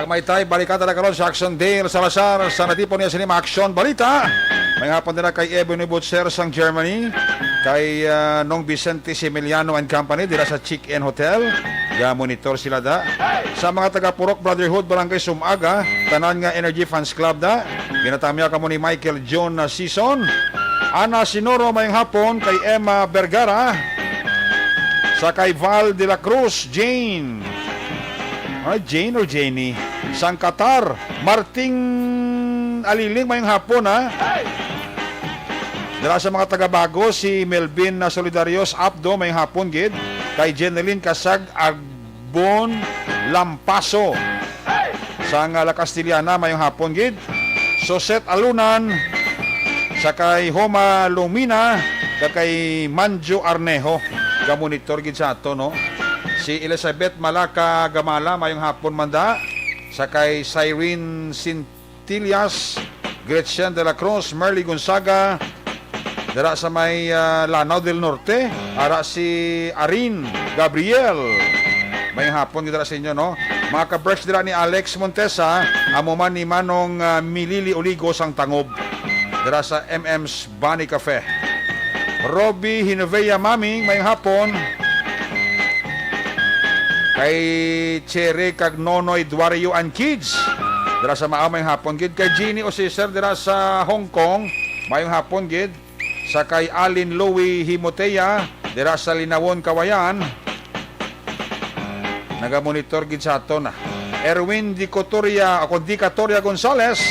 Ang may tay balikan talaga ron sa Aksyon Dale Salazar sa natipon niya sila Aksyon Balita. May hapon nila kay Ebony Butcher sang Germany, kay Nong Vicente Similiano and Company dira sa Chick-In Hotel. Ya monitor sila da. Sa mga taga Purok Brotherhood Barangay Sumaga, tanan nga Energy Fans Club da. Ginatamya kamo ni Michael John Season. Ana Sinoro mayong hapon kay Emma Vergara. Sa kay Val de la Cruz, Jane. Jane or Janie? Sang Qatar, Marting Aliling mayong hapon ha. Dala sa mga taga-bago, si Melvin na Solidarios Abdo may hapon gid, kay Jeneline Kasag Agbon Lampaso sang La Castillana may hapon gid, Soset Alunan sa kay Homa Lumina kay Manjo Arnejo gamonitor gid sa ato no. Si Elizabeth Malaka Gamala may hapon manda sa kay Cyrene Cintillas, Gretchen de la Cruz, Merly Gonzaga dara sa may Lanao del Norte, ara si Arin Gabriel. May hapon dira sa inyo no. Mga ka-brush dira ni Alex Montesa, amo man ni Manong Milili Oligos ang Tangob. Dira sa MM's Bunny Cafe. Robbie Hinovea Maming may hapon. Kay Cherry Cagnonoy Dwario and Kids. Dira sa maamay hapon gid, kay Jeannie Osiser dira sa Hong Kong, mayong hapon gid. Sa kay Alin Louie Himotea dira sa Linawon Kawayan, nagamonitor gid sa ato na. Erwin Di Catoria Gonzales,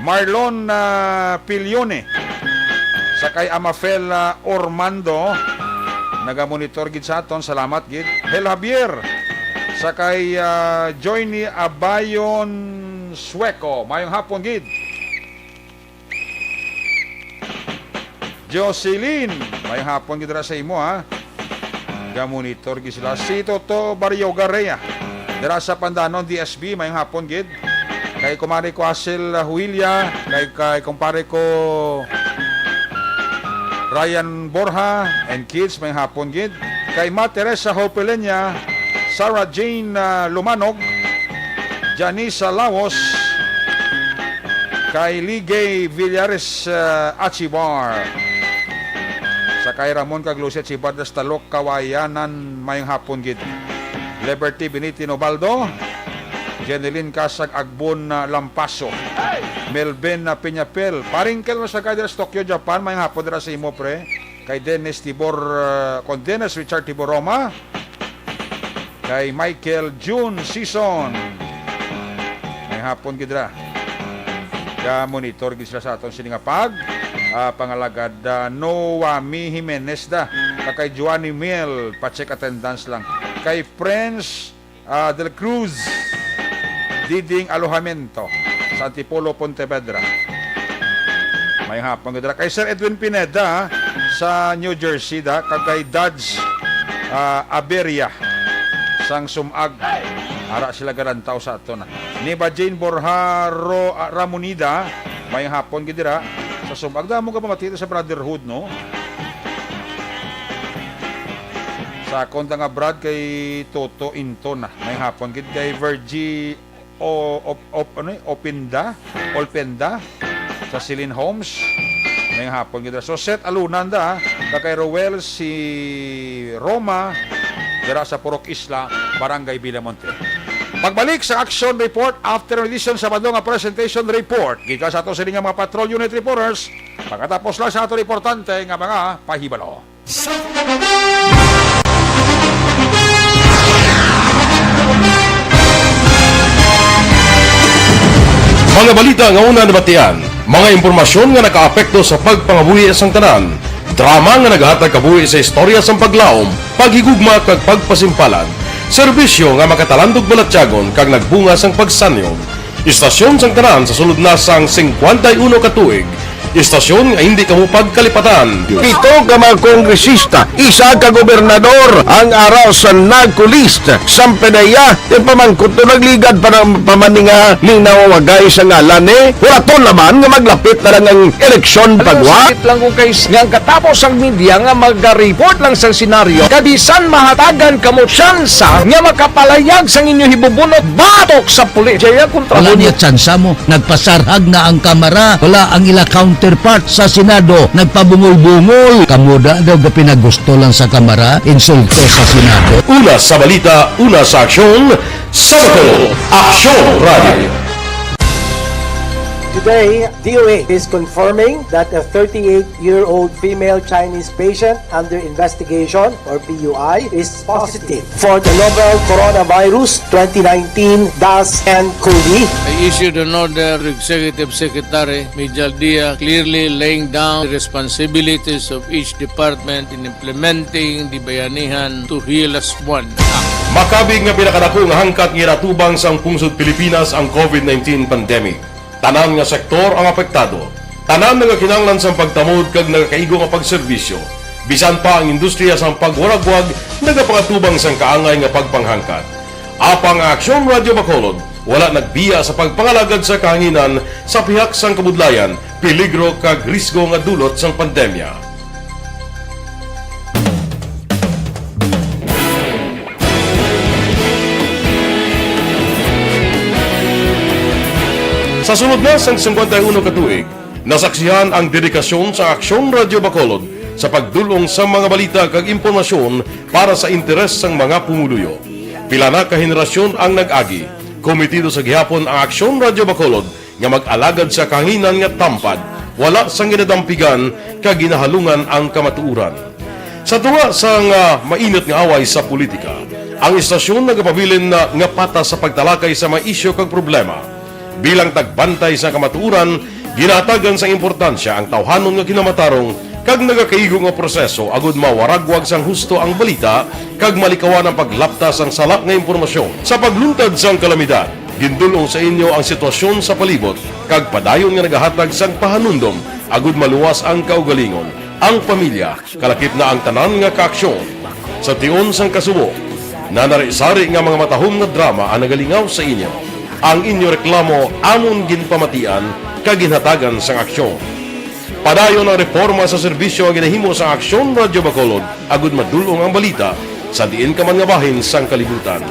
Marlon Pilione sa kay Amafel Ormando, nagamonitor gid sa aton, salamat gid. Hel Javier sa kay Joyny Abayon Sueco, mayong hapon gid. Jocelyn, may hapon gid ra sa imo ha. Gamonitor gid sila. Si Toto Barrio Garrea dira sa Pandanon DSB, may hapon gid. Kay kumare ko Asel Huilia, kay kumpare ko Ryan Borja and kids, may hapon gid. Kay Ma Teresa Hopelenya, Sarah Jane Lumanog, Janisa Lawos, kay Ligay Villares Achibar. Sa kay Ramon Cagluset si Bardas Talok Kawayanan mayong hapon gid. Liberty Benitino Baldo, Jeneline Kasag Agbon Lampaso, Melvin Piñapel, Paringkel sa kay sa Tokyo Japan mayong hapon dira sa imo pre. Kay Dennis Tibor kon Dennis Richard Tibor Roma, kay Michael June Season mayong hapon gid ra. Ya monitor gid sila sa aton sini nga pangalagad Noami Jimenez da, kay Juani Mel pa-check attendance lang, kay Prince Del Cruz Diding Alojamiento sa Antipolo Pontevedra may hapon gid, kay Sir Edwin Pineda sa New Jersey da, kay Dodge Aberia sang Sumag, ara sila garantaw sa ato na. Ni Jane Borja Ramonida may hapon gid dira sa Sumag. Damo ka pamatito sa Brotherhood no. Sa konta nga Brad kay Toto Inton na may hapon gid, kay Virgie Openda sa Celine Homes may hapon gid. So set alunan da kay Roel si Roma dira sa Purok Isla, Barangay Villamonte. Pagbalik sa Action Report, afternoon edition sa Sabado nga presentation report. Gikan sa ato sa mga patrol unit reporters, pagkatapos lang sa ato importante nga mga pahibalo. Mga balita nga una nabatian, mga impormasyon nga nakaapekto sa pagpangabuhi sang tanan, drama nga naghatag kabuhi sa istorya sang paglaom, paghigugma kag pagpasimpalan, serbisyo nga makatalandog balatyagon kag nagbunga sang pagsanyog. Istasyon sang tanan sa sulod na sang 51 ka tuig Istasyon nga hindi kamo pagkalipatan. Pito ka mga kongresista, isa ka gobernador ang araw sa nagkulist sa pedaya yung pamangkot na nagligad para pamaninga linawagay sa ngalan wala to naman nga maglapit na lang ang eleksyon pagwa. Sakit lang ko guys nga katapos ang media nga mag-report lang sa senaryo kabisan mahatagan kamo tsansa nga makapalayag sa inyo hibubunot batok sa pulis. Jaya kontra Wala mo niya tsansa mo. Nagpasarhag na ang kamera. Wala ang ila counterpart sa Senado. Nagpabungol-bungol. Kamuda daw ga pinagusto lang sa kamera. Insulto sa Senado. Una sa balita, una sa aksyon, sa Bacolod, Aksyon Radio. Today, DOA is confirming that a 38-year-old female Chinese patient under investigation, or PUI, is positive for the novel coronavirus 2019 DAS-CoV. I issued an order to Executive Secretary Mijal Dia clearly laying down the responsibilities of each department in implementing the Bayanihan to Heal as One Act. Makabig nga pinakadako nga hangkat nga natubang sang pungsod Pilipinas ang COVID-19 pandemic. Tanan nga sektor ang apektado. Tanan nga kinahanglan sang pagtamod kag nagakaigo nga pagserbisyo. Bisan pa ang industriya sang pagwaragwag nagapangatubang sang kaangay nga pagpanghangkat. Apang Aksyon Radio Bacolod wala nagbiya sa pagpangalagad sa kahanginan sa pihak sang kabudlayan, peligro kag risgo nga dulot sang pandemya. Sa sunod na sang 51 katuig, nasaksihan ang dedikasyon sa Aksyon Radio Bacolod sa pagdulong sa mga balita kag impormasyon para sa interes sang mga pumuluyo. Pila na ka henerasyon ang nag-agi, komitido sa gihapon ang Aksyon Radio Bacolod nga mag-alagad sa kahanginan nga tampad, wala sang ginadampigan kag ginahalungan ang kamatuuran. Sa tuwa sang mainit nga away sa politika, ang istasyon nagapabilin na nga patas sa pagtalakay sa mga isyu kag problema. Bilang tagbantay sa kamatuuran, ginatagan sa importansya ang tawhanon nga kinamatarong kag nagakaigo nga proseso agud mawaragwag sang husto ang balita kag malikawan ang paglaptas ang salak nga impormasyon. Sa pagluntad sang kalamidad, gindulong sa inyo ang sitwasyon sa palibot kag padayon nga nagahatag sang pahanundom agud maluwas ang kaugalingon, ang pamilya, kalakip na ang tanan nga kaaksyon. Sa tion sang kasubo, nanari-sari nga mga matahom nga drama ang nagalingaw sa inyo. Ang inyo reklamo amon ginpamatian kaginhatagan sang aksyon. Padayon ang reforma sa serbisyo ang ginahimo sa Aksyon Radio Bacolod agud madulong ang balita sa diin ka man nga bahin sang kalibutan.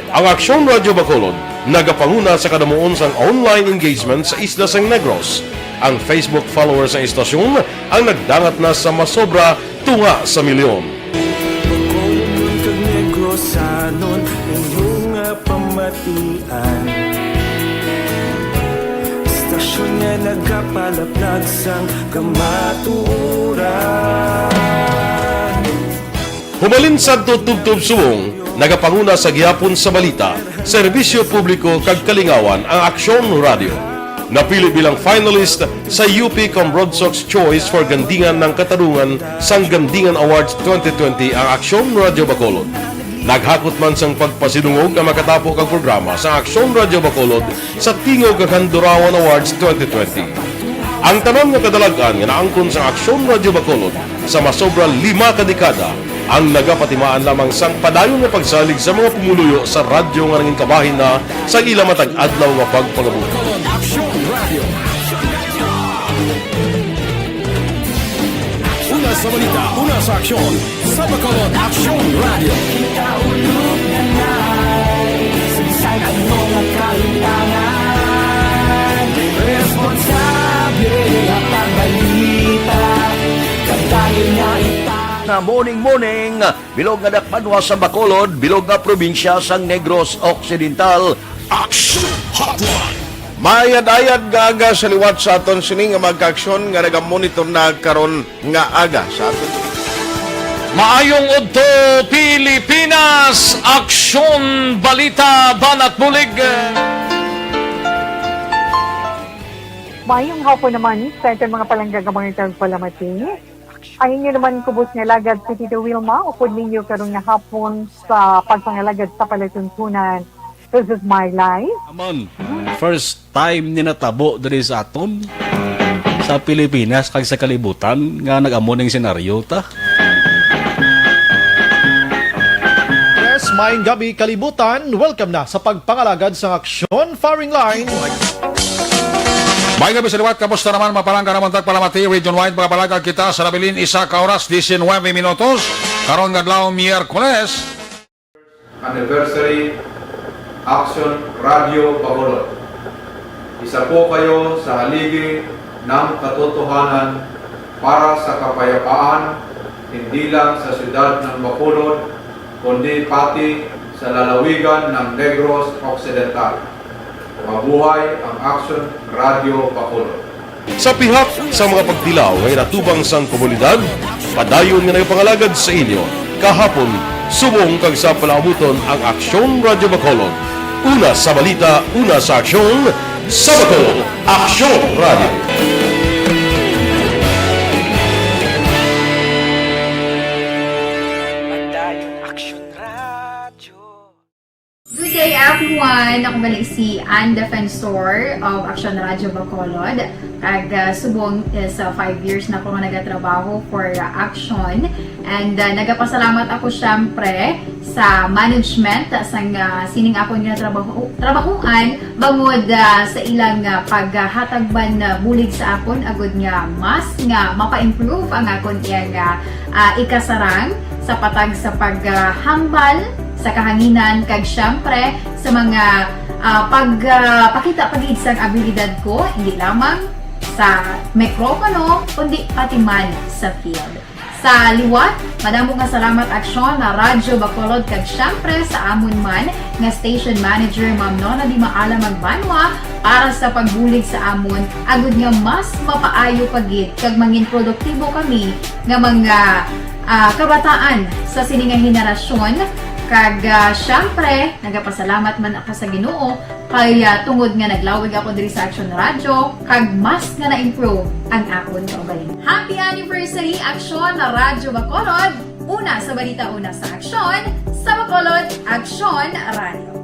Ang Aksyon Radio Bacolod nagapanguna sa kadamuon sang online engagement sa isla sang Negros. Ang Facebook followers sa istasyon ang nagdangat na sa masobra tunga sa milyon. Bacolod kag Negros sanon inyong pamatian. Stasyon nga nagapalaplag sang kamaturan. Humalin sa tutubtub suwong, nagapanguna sa gihapon sa balita, serbisyo publiko kag kalingawan ang Aksyon Radio. Napili bilang finalist sa UP Comrodsox Choice for Gandingan ng Katarungan sang Gandingan Awards 2020 ang Aksyon Radio Bacolod. Naghakot man sang pagpasinungog ang makatapo kang programa sa Aksyon Radio Bacolod sa Tingog kag Handurawan Awards 2020. Ang tanon nga kadalagan nga naangkon sa Aksyon Radio Bacolod sa masobra 5 ka dekada ang nagapatimaan lamang sang padayon nga pagsalig sa mga pumuluyo sa radyo nga nanging kabahin na sa ila matag adlaw nga pagpangabuhi. Una sa balita, una sa aksyon, sa Bacolod Aksyon Radio. Kaulog na na'y sinsan ang mga kaintangan. Responsable ang pagbalita, kagaya na na morning, bilog nga Magbanua sa Bacolod, bilog nga probinsya sang Negros Occidental. Aksyon Hotline. Mayad-ayad nga aga sa liwat sa aton sini nga magkaaksyon nga nagamonitor na karon nga aga sa aton. Maayong udto Pilipinas, Aksyon Balita Banat Bulig. Mayong hapon naman sa itong mga palanggagamang itong palamati. Ang inyo naman kubos nga lagad si Tito Wilma, upod ninyo karong nga hapon sa pagpangalagad sa palatuntunan. This is my life. Amon, first time ni natabo diri sa aton. sa Pilipinas kag sa kalibutan nga nag-amo ning senaryo ta. Yes, maayong gabi kalibutan. Welcome na sa pagpangalagad sa Aksyon Firing Line. May gabi sa liwat, kamusta naman mapalangga naman tagpalamati, region-wide mga palagag kita sa Labilin, isa ka oras, 19 minutos, karon nga Miyerkules. Anniversary Aksyon Radio Bacolod. Isa po kayo sa haligi ng katotohanan para sa kapayapaan, hindi lang sa siyudad ng Bacolod, kundi pati sa lalawigan ng Negros Occidental. Mabuhay ang Aksyon Radio Bacolod. Sa pihak sa mga pagtilaw ngay natubang sang komunidad, padayon nga nagpangalagad sa inyo. Kahapon, subong kag sa palabuton ang Aksyon Radio Bacolod. Una sa balita, una sa aksyon, sa Bacolod, Aksyon Radio. Good day everyone! Ako balik si Ann Defensor of Aksyon Radio Bacolod. Subong sa 5 years na ako nga nagatrabaho for Aksyon. And nagapasalamat ako syempre sa management sa sining ako nga trabahuan bangod sa ilang paghatagban bulig sa akon agud nga mas nga mapa-improve ang akon iyang ikasarang sa patag sa paghambal sa kahanginan kag syempre sa mga pagpakita pagid sang abilidad ko hindi lamang sa mikropono kundi pati man sa field. Sa liwat, madamo nga salamat Aksyon na Radyo Bacolod kag syempre sa amon man nga station manager Ma'am Nona Di Maala Magbanua para sa pagbulig sa amon agud nga mas mapaayo pagid kag mangin produktibo kami nga mga kabataan sa sining nga henerasyon. Kag syempre, nagapasalamat man ako sa Ginoo kay tungod nga naglawig ako diri sa Aksyon Radio kag mas nga na-improve ang akon kaugalingon. Happy anniversary Aksyon na Radyo Bacolod! Una sa balita, una sa Aksyon, sa Bacolod, Aksyon Radio.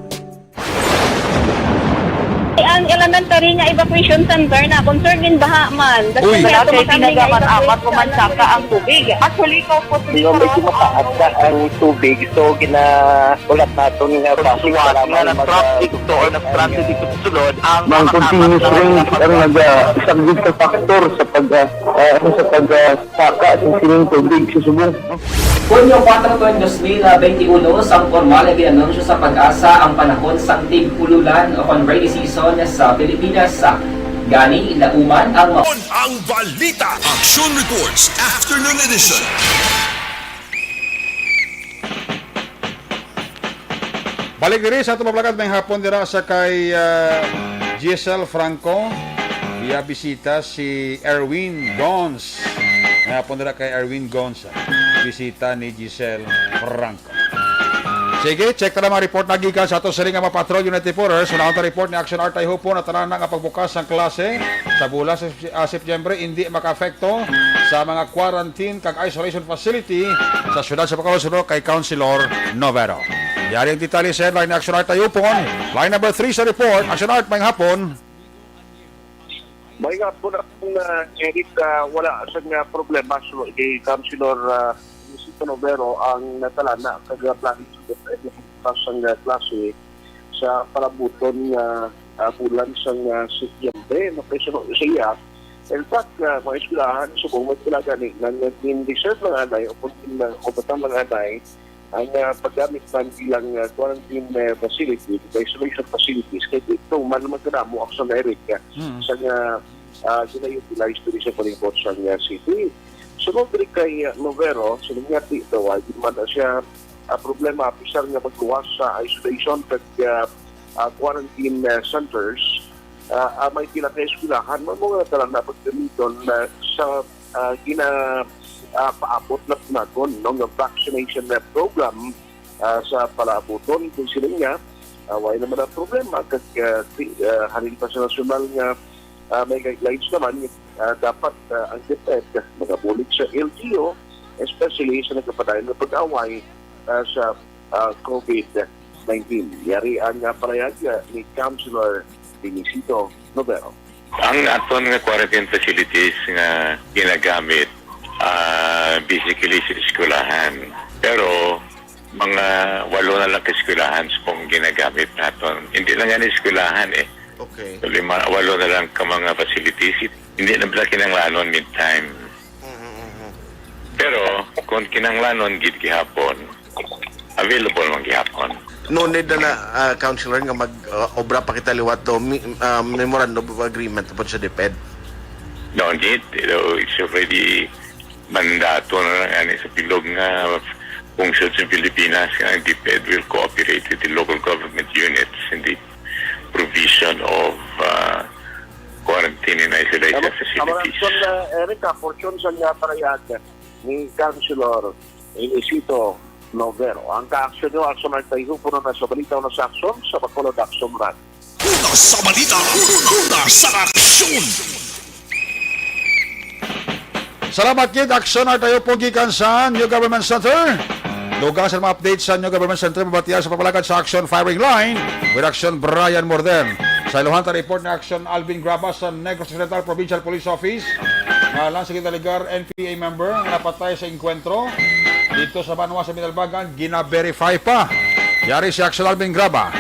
Ang elementary nga evacuation center na concern din baha man. Uy, kasi pinagamat-amat kumansaka ang tubig. Actually, ko po medyo mataas na ang tubig. So, ginaulat natin nga pasiwat nga ng-traffic to or nag-transit dito sa sulod. Ang continuous rain ang nag-isang ka factor sa pagsaka sa sining tubig sa subong. Hunyo 4, 2021, sang formal na ginanunsyo sa Pag-asa ang panahon sa tig-ululan o rainy season sa Pilipinas. Gani, nauman ang balita. Aksyon Reports Afternoon Edition. Balik diri sa itong mablagad may hapon dira sa kay GSL Franco. Iya bisita si Erwin Gons. May hapon dira kay Erwin Gons. Bisita ni Giselle Franco. Sige, check na mga report na gikan sa ato sa ring nga patrol United Reporters. Una ang report ni Action Art Iho po na tanan nga pagbukas ng klase sa bulan sa Setyembre hindi maka-afekto sa mga quarantine kag isolation facility sa syudad sa Bacolod kay Councilor Novero. Yari ang detalye sa line ni Action Art Iho po. Line number 3 sa report. Action Art, may hapon. May nga po na kung Eric, wala sa nga problema so kay Councilor Novero ang natala na kag-planning sa klase sa palabuton nga bulan sa Setyembre na presyo sa iya. In fact, mga eskwelahan, subong magkila gani na nag-deserve ng anay o batang mga anay ang paggamit ng bilang quarantine facility, isolation facilities. Kaya ito, magkanamo ako sa Eric sa nga gina-utilize to sa palingkot sa city. Sunod rin kay Novero, sinungyati ito, di man na siya problema, pisar nga magluwas sa isolation at quarantine centers. May kinaka-eskulahan, may mga talang napagdamiton sa paabot na pinagon ng vaccination program sa palaaboton. Kung sila nga, wala naman ang problema kasi halin pa sa nasyonal nga may guidelines naman dapat ang DepEd magabulig sa LGU, especially sa nagkapadayon na pag-away sa COVID-19. Yari ang palayag ni Councilor Vinicito Novero. Ang aton nga quarantine facilities nga ginagamit basically sa eskwelahan. Pero mga 8 na lang ka-eskwelahan pong ginagamit naton. Hindi lang yan eskwelahan eh. Okay. So, 8 na lang ka mga facilities. Hindi na pala kinanglanon mid-time. Pero kung kinanglanon gid gihapon, available man gihapon. No need na counselor nga mag-obra pa kita liwat do memorandum of agreement upon sa DepEd. No need. It's already mandato na yan sa pilog nga function sa Pilipinas nga DepEd will cooperate with the local government units in the provision of quarantine and isolation facilities. Erika, portion sa niya parayag ni Councilor Inesito Novero. Ang ka-aksyon nyo, aksyon ay tayo po na sa balita na sa aksyon sa Bacolod Aksyon Run. Una sa balita, una sa aksyon. Salamat kid, aksyon na tayo po gikan sa New Government Center. Lugang sa mga updates sa New Government Center, mabatiyan sa papalagad sa Aksyon Firing Line with Aksyon Brian Morden. Sa iluhan report na Aksyon Alvin Graba sa Negros Occidental Provincial Police Office. Ngalan sa Kitaligar NPA member na napatay sa enkwentro dito sa Magbanua sa Minalbagan, gina-verify pa. Yari si Aksyon Alvin Graba.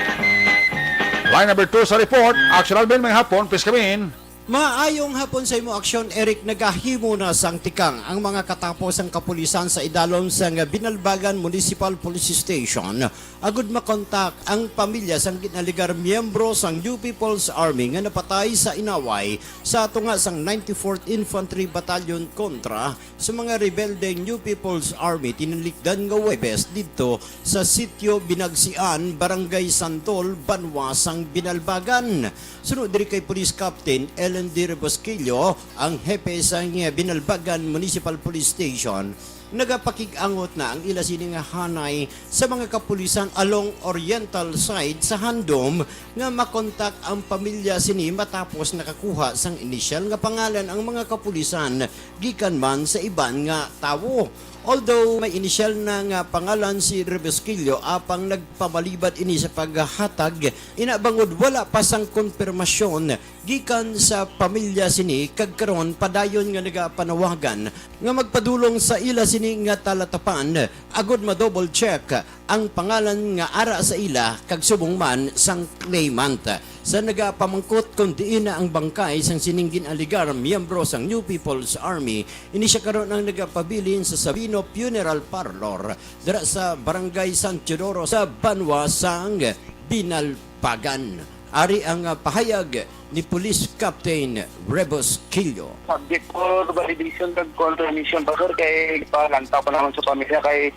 Line number 2 sa report, Aksyon Alvin, may hapon, please come in. Maayong hapon sa imo aksyon, Eric. Nagahimo na sang tikang ang mga katapos ang kapulisan sa idalom sa Binalbagan Municipal Police Station. Agud makontak ang pamilya sang ginaligar miyembro sang New People's Army nga napatay sa inaway sa tunga sang 94th Infantry Battalion kontra sa mga rebelde New People's Army tinanlikdan nga Webes dito sa sitio Binagsian, Barangay Santol, Banwa sang Binalbagan. Sunod diri kay Police Captain L.N.D. Rebosquillo, ang hepe sa Binalbagan Municipal Police Station, nagapakig-angot na ang ila sining hanay sa mga kapulisan along oriental side sa Handom nga makontak ang pamilya sini matapos nakakuha sang initial nga pangalan ang mga kapulisan gikan man sa iban nga tawo. Although may initial na nga pangalan si Rebesquillo apang nagpamalibad ini sa paghatag, inabangod wala pa sang konfirmasyon gikan sa pamilya sini kagkaron padayon nga nagapanawagan nga magpadulong sa ila sini nga talatapan agud ma-double check ang pangalan nga ara sa ila kag subong man sang claimant. Sa nagapamangkot kung diin na ang bangkay sang sininggin aligar miyembro sang New People's Army, ini siya karon ang nagapabilin sa Sabino Funeral Parlor dira sa Barangay San Teodoro sa Banwa sang Binalbagan. Ari ang pahayag ni Police Captain Rebosquillo. Subject for validation and confirmation pa sir kay palanta pa naman sa pamilya kay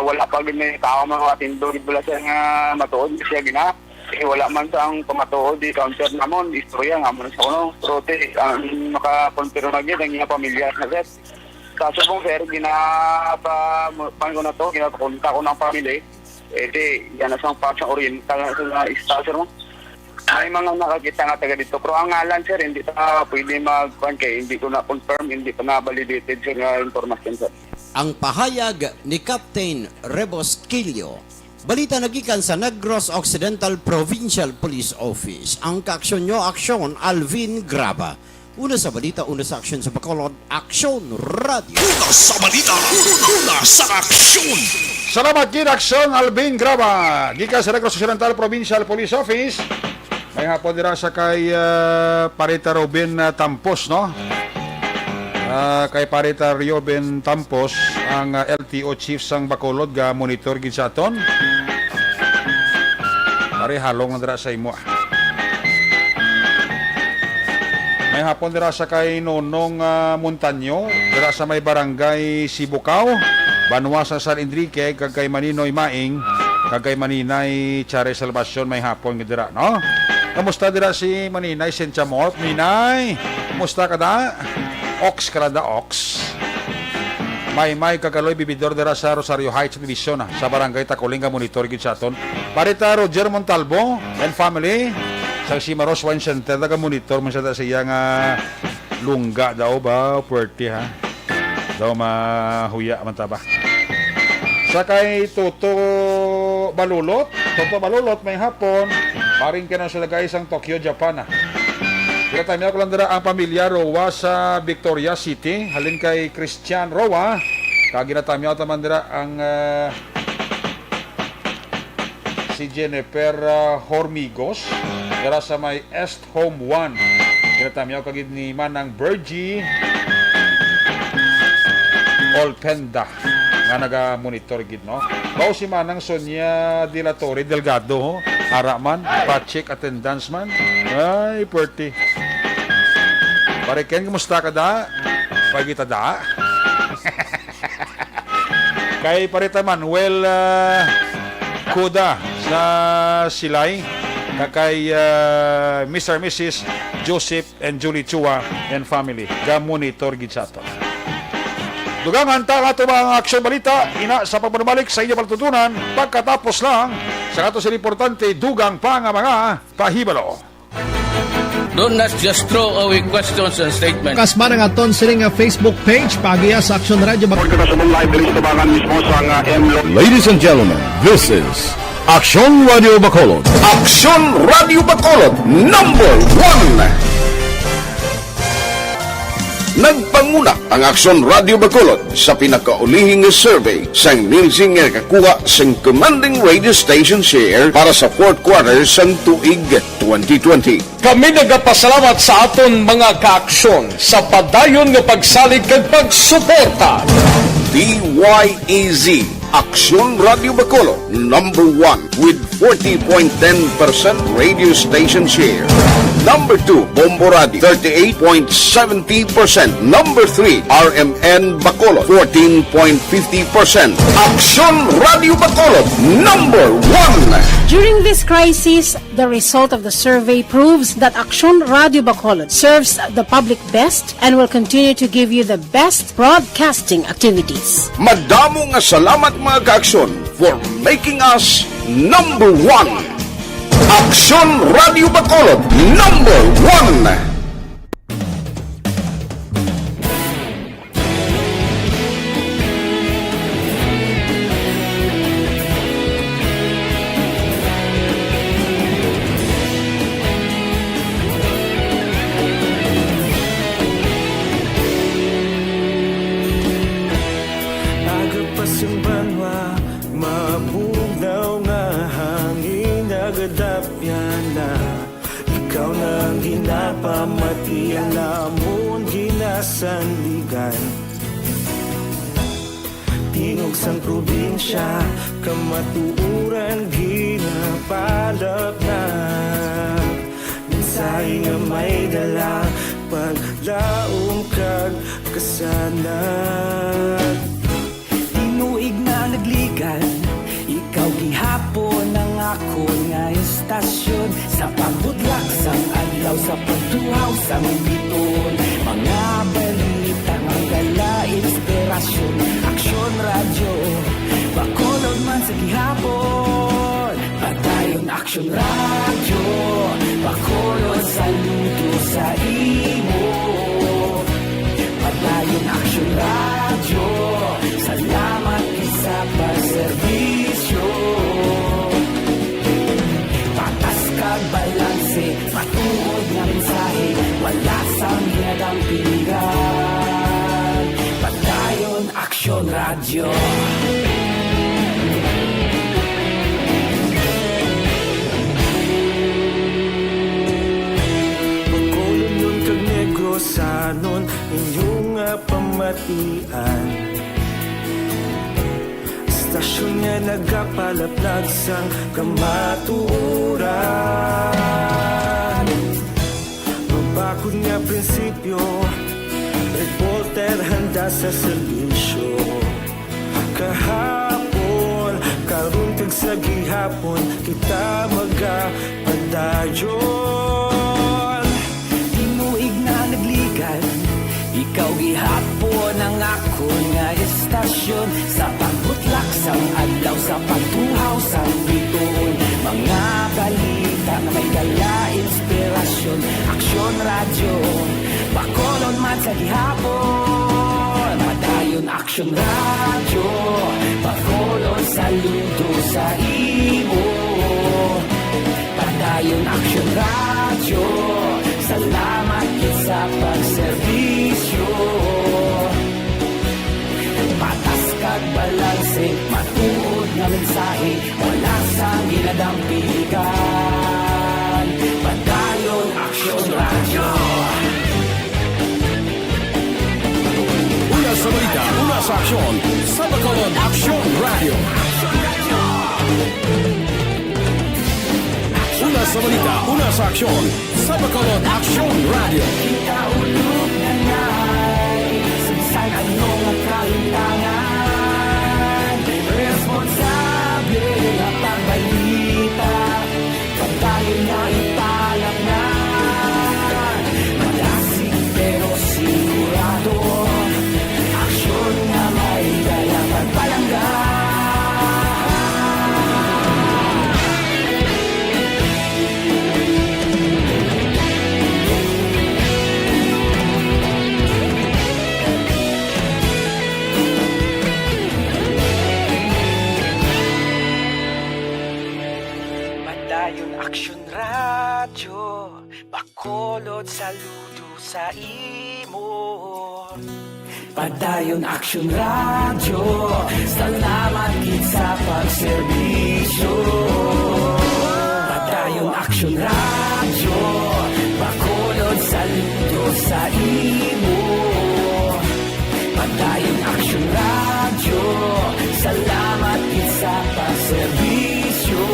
wala pa gid may tao mga atindo gid bala siya nga matuod siya gina. Wala man sa ang pamatuod di counter namon istorya nga mo sa kuno so ang makakonfirma gyud ang iya pamilya na set kaso kung fair ginapa pango na to ginapunta ko ng pamilya yan na sang patch oriental sa station mo ay mga nakakita nga taga dito pero ang ngalan sir hindi ta pwede magkuan kay hindi ko na confirm hindi pa na validated sa information sir. Ang pahayag ni Captain Rebosquillo. Balita nagikan sa Negros Occidental Provincial Police Office. Ang kaaksyon nyo, Aksyon Alvin Graba. Una sa balita, una sa aksyon sa Bacolod, Aksyon Radio. Una sa balita, una sa aksyon. Salamat din, Aksyon Alvin Graba. Gikan sa Negros Occidental Provincial Police Office. May hapon dira sa kay Parita Robin Tampos, no? Kay Parita Robin Tampos, ang LTO Chief sang Bacolod ga monitor gid sa aton. Pare halong na dira sa imo. May hapon dira sa kay Nonong Montaño, dira sa may barangay Sibukaw, Banwa sa San Enrique, kag kay Maninoy Maing, kag kay Maninay Chare Salvacion, may hapon gid dira, no? Kamusta dira si Maninay Senchamot? Minay, kamusta ka da? Ox kada Ox. May kagaloy bibidor dira sa Rosario Heights Division sa barangay Tacolinga monitor gid sa aton. Parita Roger Montalvo and family sa Simaros Wine Center daga monitor man sa siya nga lungga daw ba puwerte ha. Daw mahuya man ta ba. Sa kay Toto Balulot may hapon paring kana sa guys ang Tokyo, Japan. Kinatamiya ko lang dira ang pamilya Roa sa Victoria City. Halin kay Christian Roa. Kaginatamiya ko taman dira ang si Jennifer Hormigos. Dira sa may Est Home 1. Kinatamiya ko kagid ni Manang Bergie Olpenda nga naga-monitor gid no. Bao si Manang Sonia Dilatore Delgado ho. Araman, pa-check attendance man. Ay, perti. Pare Ken, kumusta ka da? Pagita da? Kay parita Manuel Kuda sa Silay. Kay Mr. and Mrs. Joseph and Julie Chua and family. Ga-monitor gid sa ato. Dugang hanta nga ito mga aksyon balita. Ina sa pagbalik sa inyo palatutunan. Pagkatapos lang sa ato sila importante, dugang pa nga mga pahibalo. Do not just throw away questions and statements. Kasma nga ton siling Facebook page pagiya sa Aksyon Radio Ladies and gentlemen, this is Aksyon Radio Bacolod. Aksyon Radio Bacolod, number 1! Nagpanguna ang Aksyon Radio Bacolod sa pinakaulihing survey sa ninsing kakuha sa commanding radio station share para sa fourth quarter sa tuig 2020. Kami nagapasalamat sa aton mga kaaksyon sa padayon nga pagsalig kag pagsuporta. DYEZ Aksyon Radio Bacolod, number 1 with 40.10% radio station share. Number 2, Bombo Radio, 38.70%. Number 3, RMN Bacolod, 14.50%. Aksyon Radio Bacolod, number 1. During this crisis, the result of the survey proves that Aksyon Radio Bacolod serves the public best and will continue to give you the best broadcasting activities. Madamo nga salamat mga kaaksyon for making us number 1. Aksyon Radio Bacolod, number 1. Ikaw nang ginapamati ang lamon ginasandigan. Tingog sang probinsya, kamatuuran ginapalap na. Minsay nga may dala, paglaom kag kasanat. Tinuig na nagligan, ikaw gihapon ang ako nga estasyon. Sa pagbutlak sang adlaw, sa pagtuhaw sang biton. Mga balita, mga inspirasyon. Aksyon Radio, Bacolod man sa gihapon. Patayon Aksyon Radio, Bacolod saludo sa imo. Patayon Aksyon Radio, salamat isa pa serbisyo. Patas kag balanse, matuod nga mensahe, wala sang hinadang pilihan. Patayon Aksyon Radio. Bacolod nun kag Negrosanon, inyong pamatian. Stasyon nga nagapalaplag sang kamatuuran. Mabakod nga prinsipyo, reporter handa sa serbisyo. Kahapon, karon kag sa gihapon, kita magapadayon. Tinuig na nagligan, ikaw gihapon ang ako nga estasyon. Sa pagbutlak sang adlaw, sa pagtuhaw sang biton. Mga balita na may dala inspirasyon. Aksyon Radio, Bacolod man sa gihapon. Padayon Aksyon Radio, Bacolod saludo sa imo. Padayon Aksyon Radio, salamat mensahe, wala sang ginadampigan. Padayon Aksyon Radio. Una sa balita, una sa aksyon, sa Bacolod Aksyon Radio. Una sa balita, una sa aksyon, sa Bacolod Aksyon Radio. Ikaulog na na'y sansay anong ang kaintangan. Responsable na pagbalita, pagdayon na italak na. Malasig pero sigurado, aksyon na may dalang pagpalangga. Padayon Aksyon Radio, Bacolod saludo sa imo. Padayon Aksyon Radio, salamat gid sa pagserbisyo. Padayon Aksyon Radio, Bacolod saludo sa imo. Padayon Aksyon Radio, salamat gid sa pagserbisyo.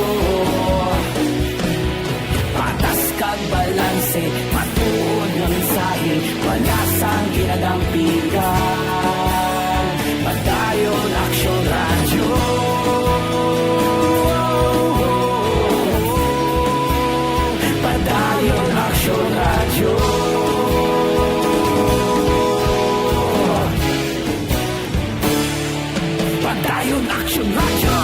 Patas kag balanse, matuod ng mensahe, wala sang ginadampigan. Padayon Aksyon Radio. Padayon Aksyon Radio. Padayon Aksyon Radio.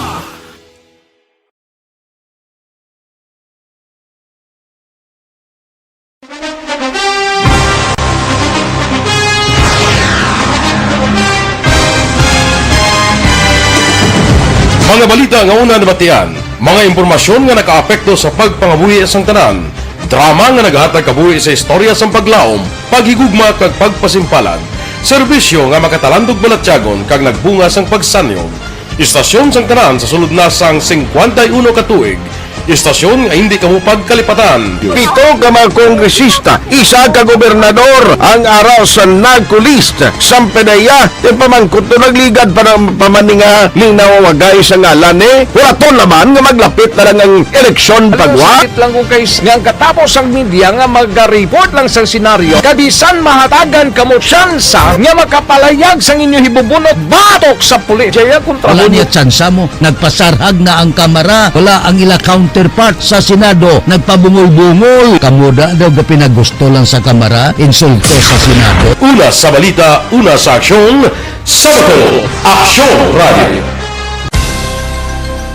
Mga balita nga una nabatian, mga impormasyon nga nakaapekto sa pagpangabuhi sang tanan, drama nga naghatag kabuhi sa istorya sang paglaom, paghigugma kag pagpasimpalan, serbisyo nga makatalandog balatyagon kag nagbunga sang pagsanyog, istasyon sang tanan sa sulod na sang 51 katuig, istasyon nga hindi kamupag kalipatan. Pito ka mga kongresista, isa ka gobernador ang araw sa nagkulist sa pedaya yung pamangkot na nagligad para pamaninga ning nawawagay sa ngalan wala naman nga maglapit na lang ang eleksyon pagwa. Sakit lang kung kays nga katapos ang media nga mag-report lang sa senaryo kabisan mahatagan kamo tsansa nga makapalayag sang inyo hibubunot batok sa pulis. Jaya kontra wala niya tsansa mo, nagpasarhag na ang kamera, wala ang ila counterpart sa Senado, nagpabungol-bungol. Kamuda daw ga pinagusto lang sa kamera, insulto sa Senado. Una sa balita, una sa aksyon, sa Bacolod Aksyon Radio.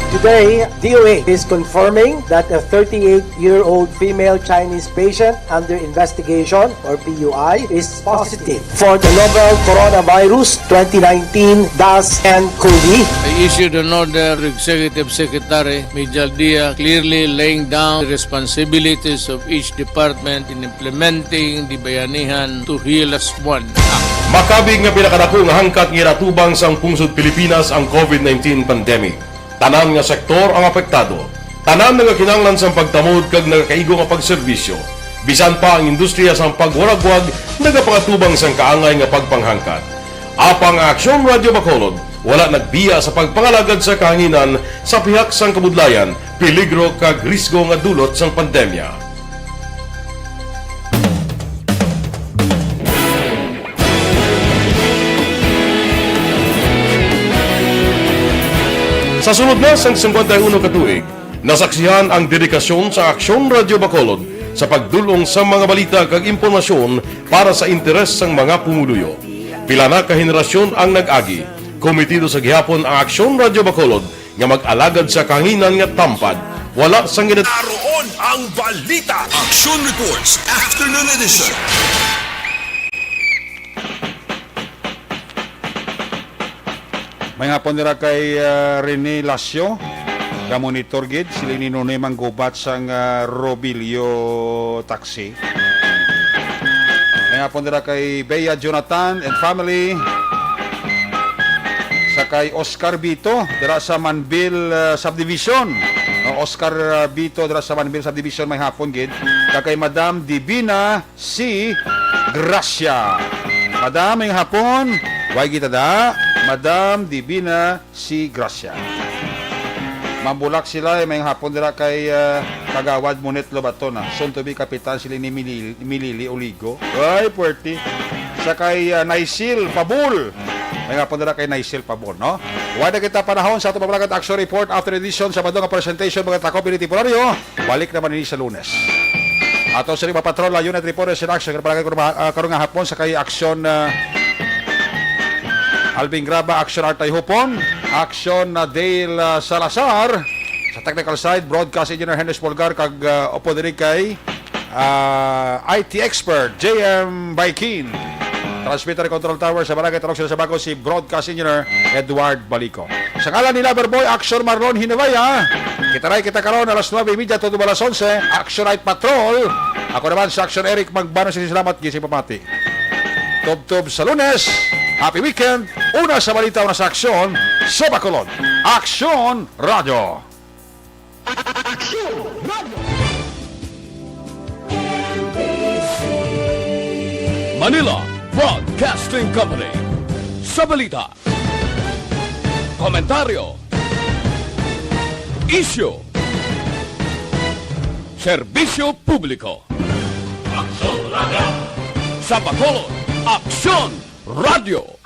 Today, DOA is confirming that a 38-year-old female Chinese patient under investigation, or PUI, is positive for the novel coronavirus 2019-nCoV. I issued an order to Executive Secretary Major Dia clearly laying down the responsibilities of each department in implementing the Bayanihan to Heal as One Act. Makabig nga pinakadako nga hangkat nga natubang sang pungsod Pilipinas ang COVID-19 pandemic. Tanan nga sektor ang apektado. Tanan nga kinahanglan sang pagtamod kag nagakaigo nga pagserbisyo. Bisan pa ang industriya sang pagwaragwag nagapangatubang sang kaangay nga pagpanghangkat. Apang Aksyon Radio Bacolod wala nagbiya sa pagpangalagad sa kahanginan sa pihak sang kabudlayan, peligro kag risgo nga dulot sang pandemya. Sa sunod na sang 51 katuig, nasaksihan ang dedikasyon sa Aksyon Radio Bacolod sa pagdulong sa mga balita kag impormasyon para sa interes sang mga pumuluyo. Pila na ka henerasyon ang nag-agi. Komitido sa gihapon ang Aksyon Radio Bacolod nga mag-alagad sa kahanginan nga tampad. Wala sang Naroon ang balita. Aksyon Reports Afternoon Edition. May hapon nila kay Rene Lasio, ka-monitor gid, sila ninunay manggubat sang Robilio Taxi. May hapon nila kay Bea Jonathan and family sa kay Oscar Bito dira sa Manbil Subdivision. Oscar Bito dira sa Manbil Subdivision may hapon gid. Kay Madam Divina C. Gracia. Madam may hapon, way kita da. Madam Divina C. Gracia. Mambulak sila may hapon dira kay Kagawad Monet Lobato na. Soon to be kapitan sila ni Milili Oligo. Ay, puwerti. Sa kay Naisil Pabul. May nga po nila kay Naisil Pabul, no? Wala kita panahon sa ito pabalagat action report after edition sa badong presentation mga takopility polaryo. Balik naman ini sa Lunes. Ato sa Riba Patrola Unit Reporters in Action. Karong nga hapon sa kay Aksyon Alvin Graba, Aksyon Artay Hupon, Aksyon Dale Salazar. Sa technical side, broadcast engineer Henry Polgar kag opo diri kay IT expert JM Baikin. Transmitter Control Tower sa Barangay Tarok sila sa bago si broadcast engineer Edward Balico. Sa ngalan ni Loverboy, Aksyon Marlon Hinabaya. Kita karon alas 9:30 to alas 11, Action Night Patrol. Ako naman sa Aksyon Eric Magbanua, salamat gising pamati. Tub sa Lunes. Happy weekend. Una sa balita, una sa aksyon sa Bacolod. Aksyon Radio. Aksyon Radio. Manila Broadcasting Company. Sa balita, komentaryo, isyu, serbisyo publiko. Aksyon Radio. Sa Bacolod, Aksyon Radio.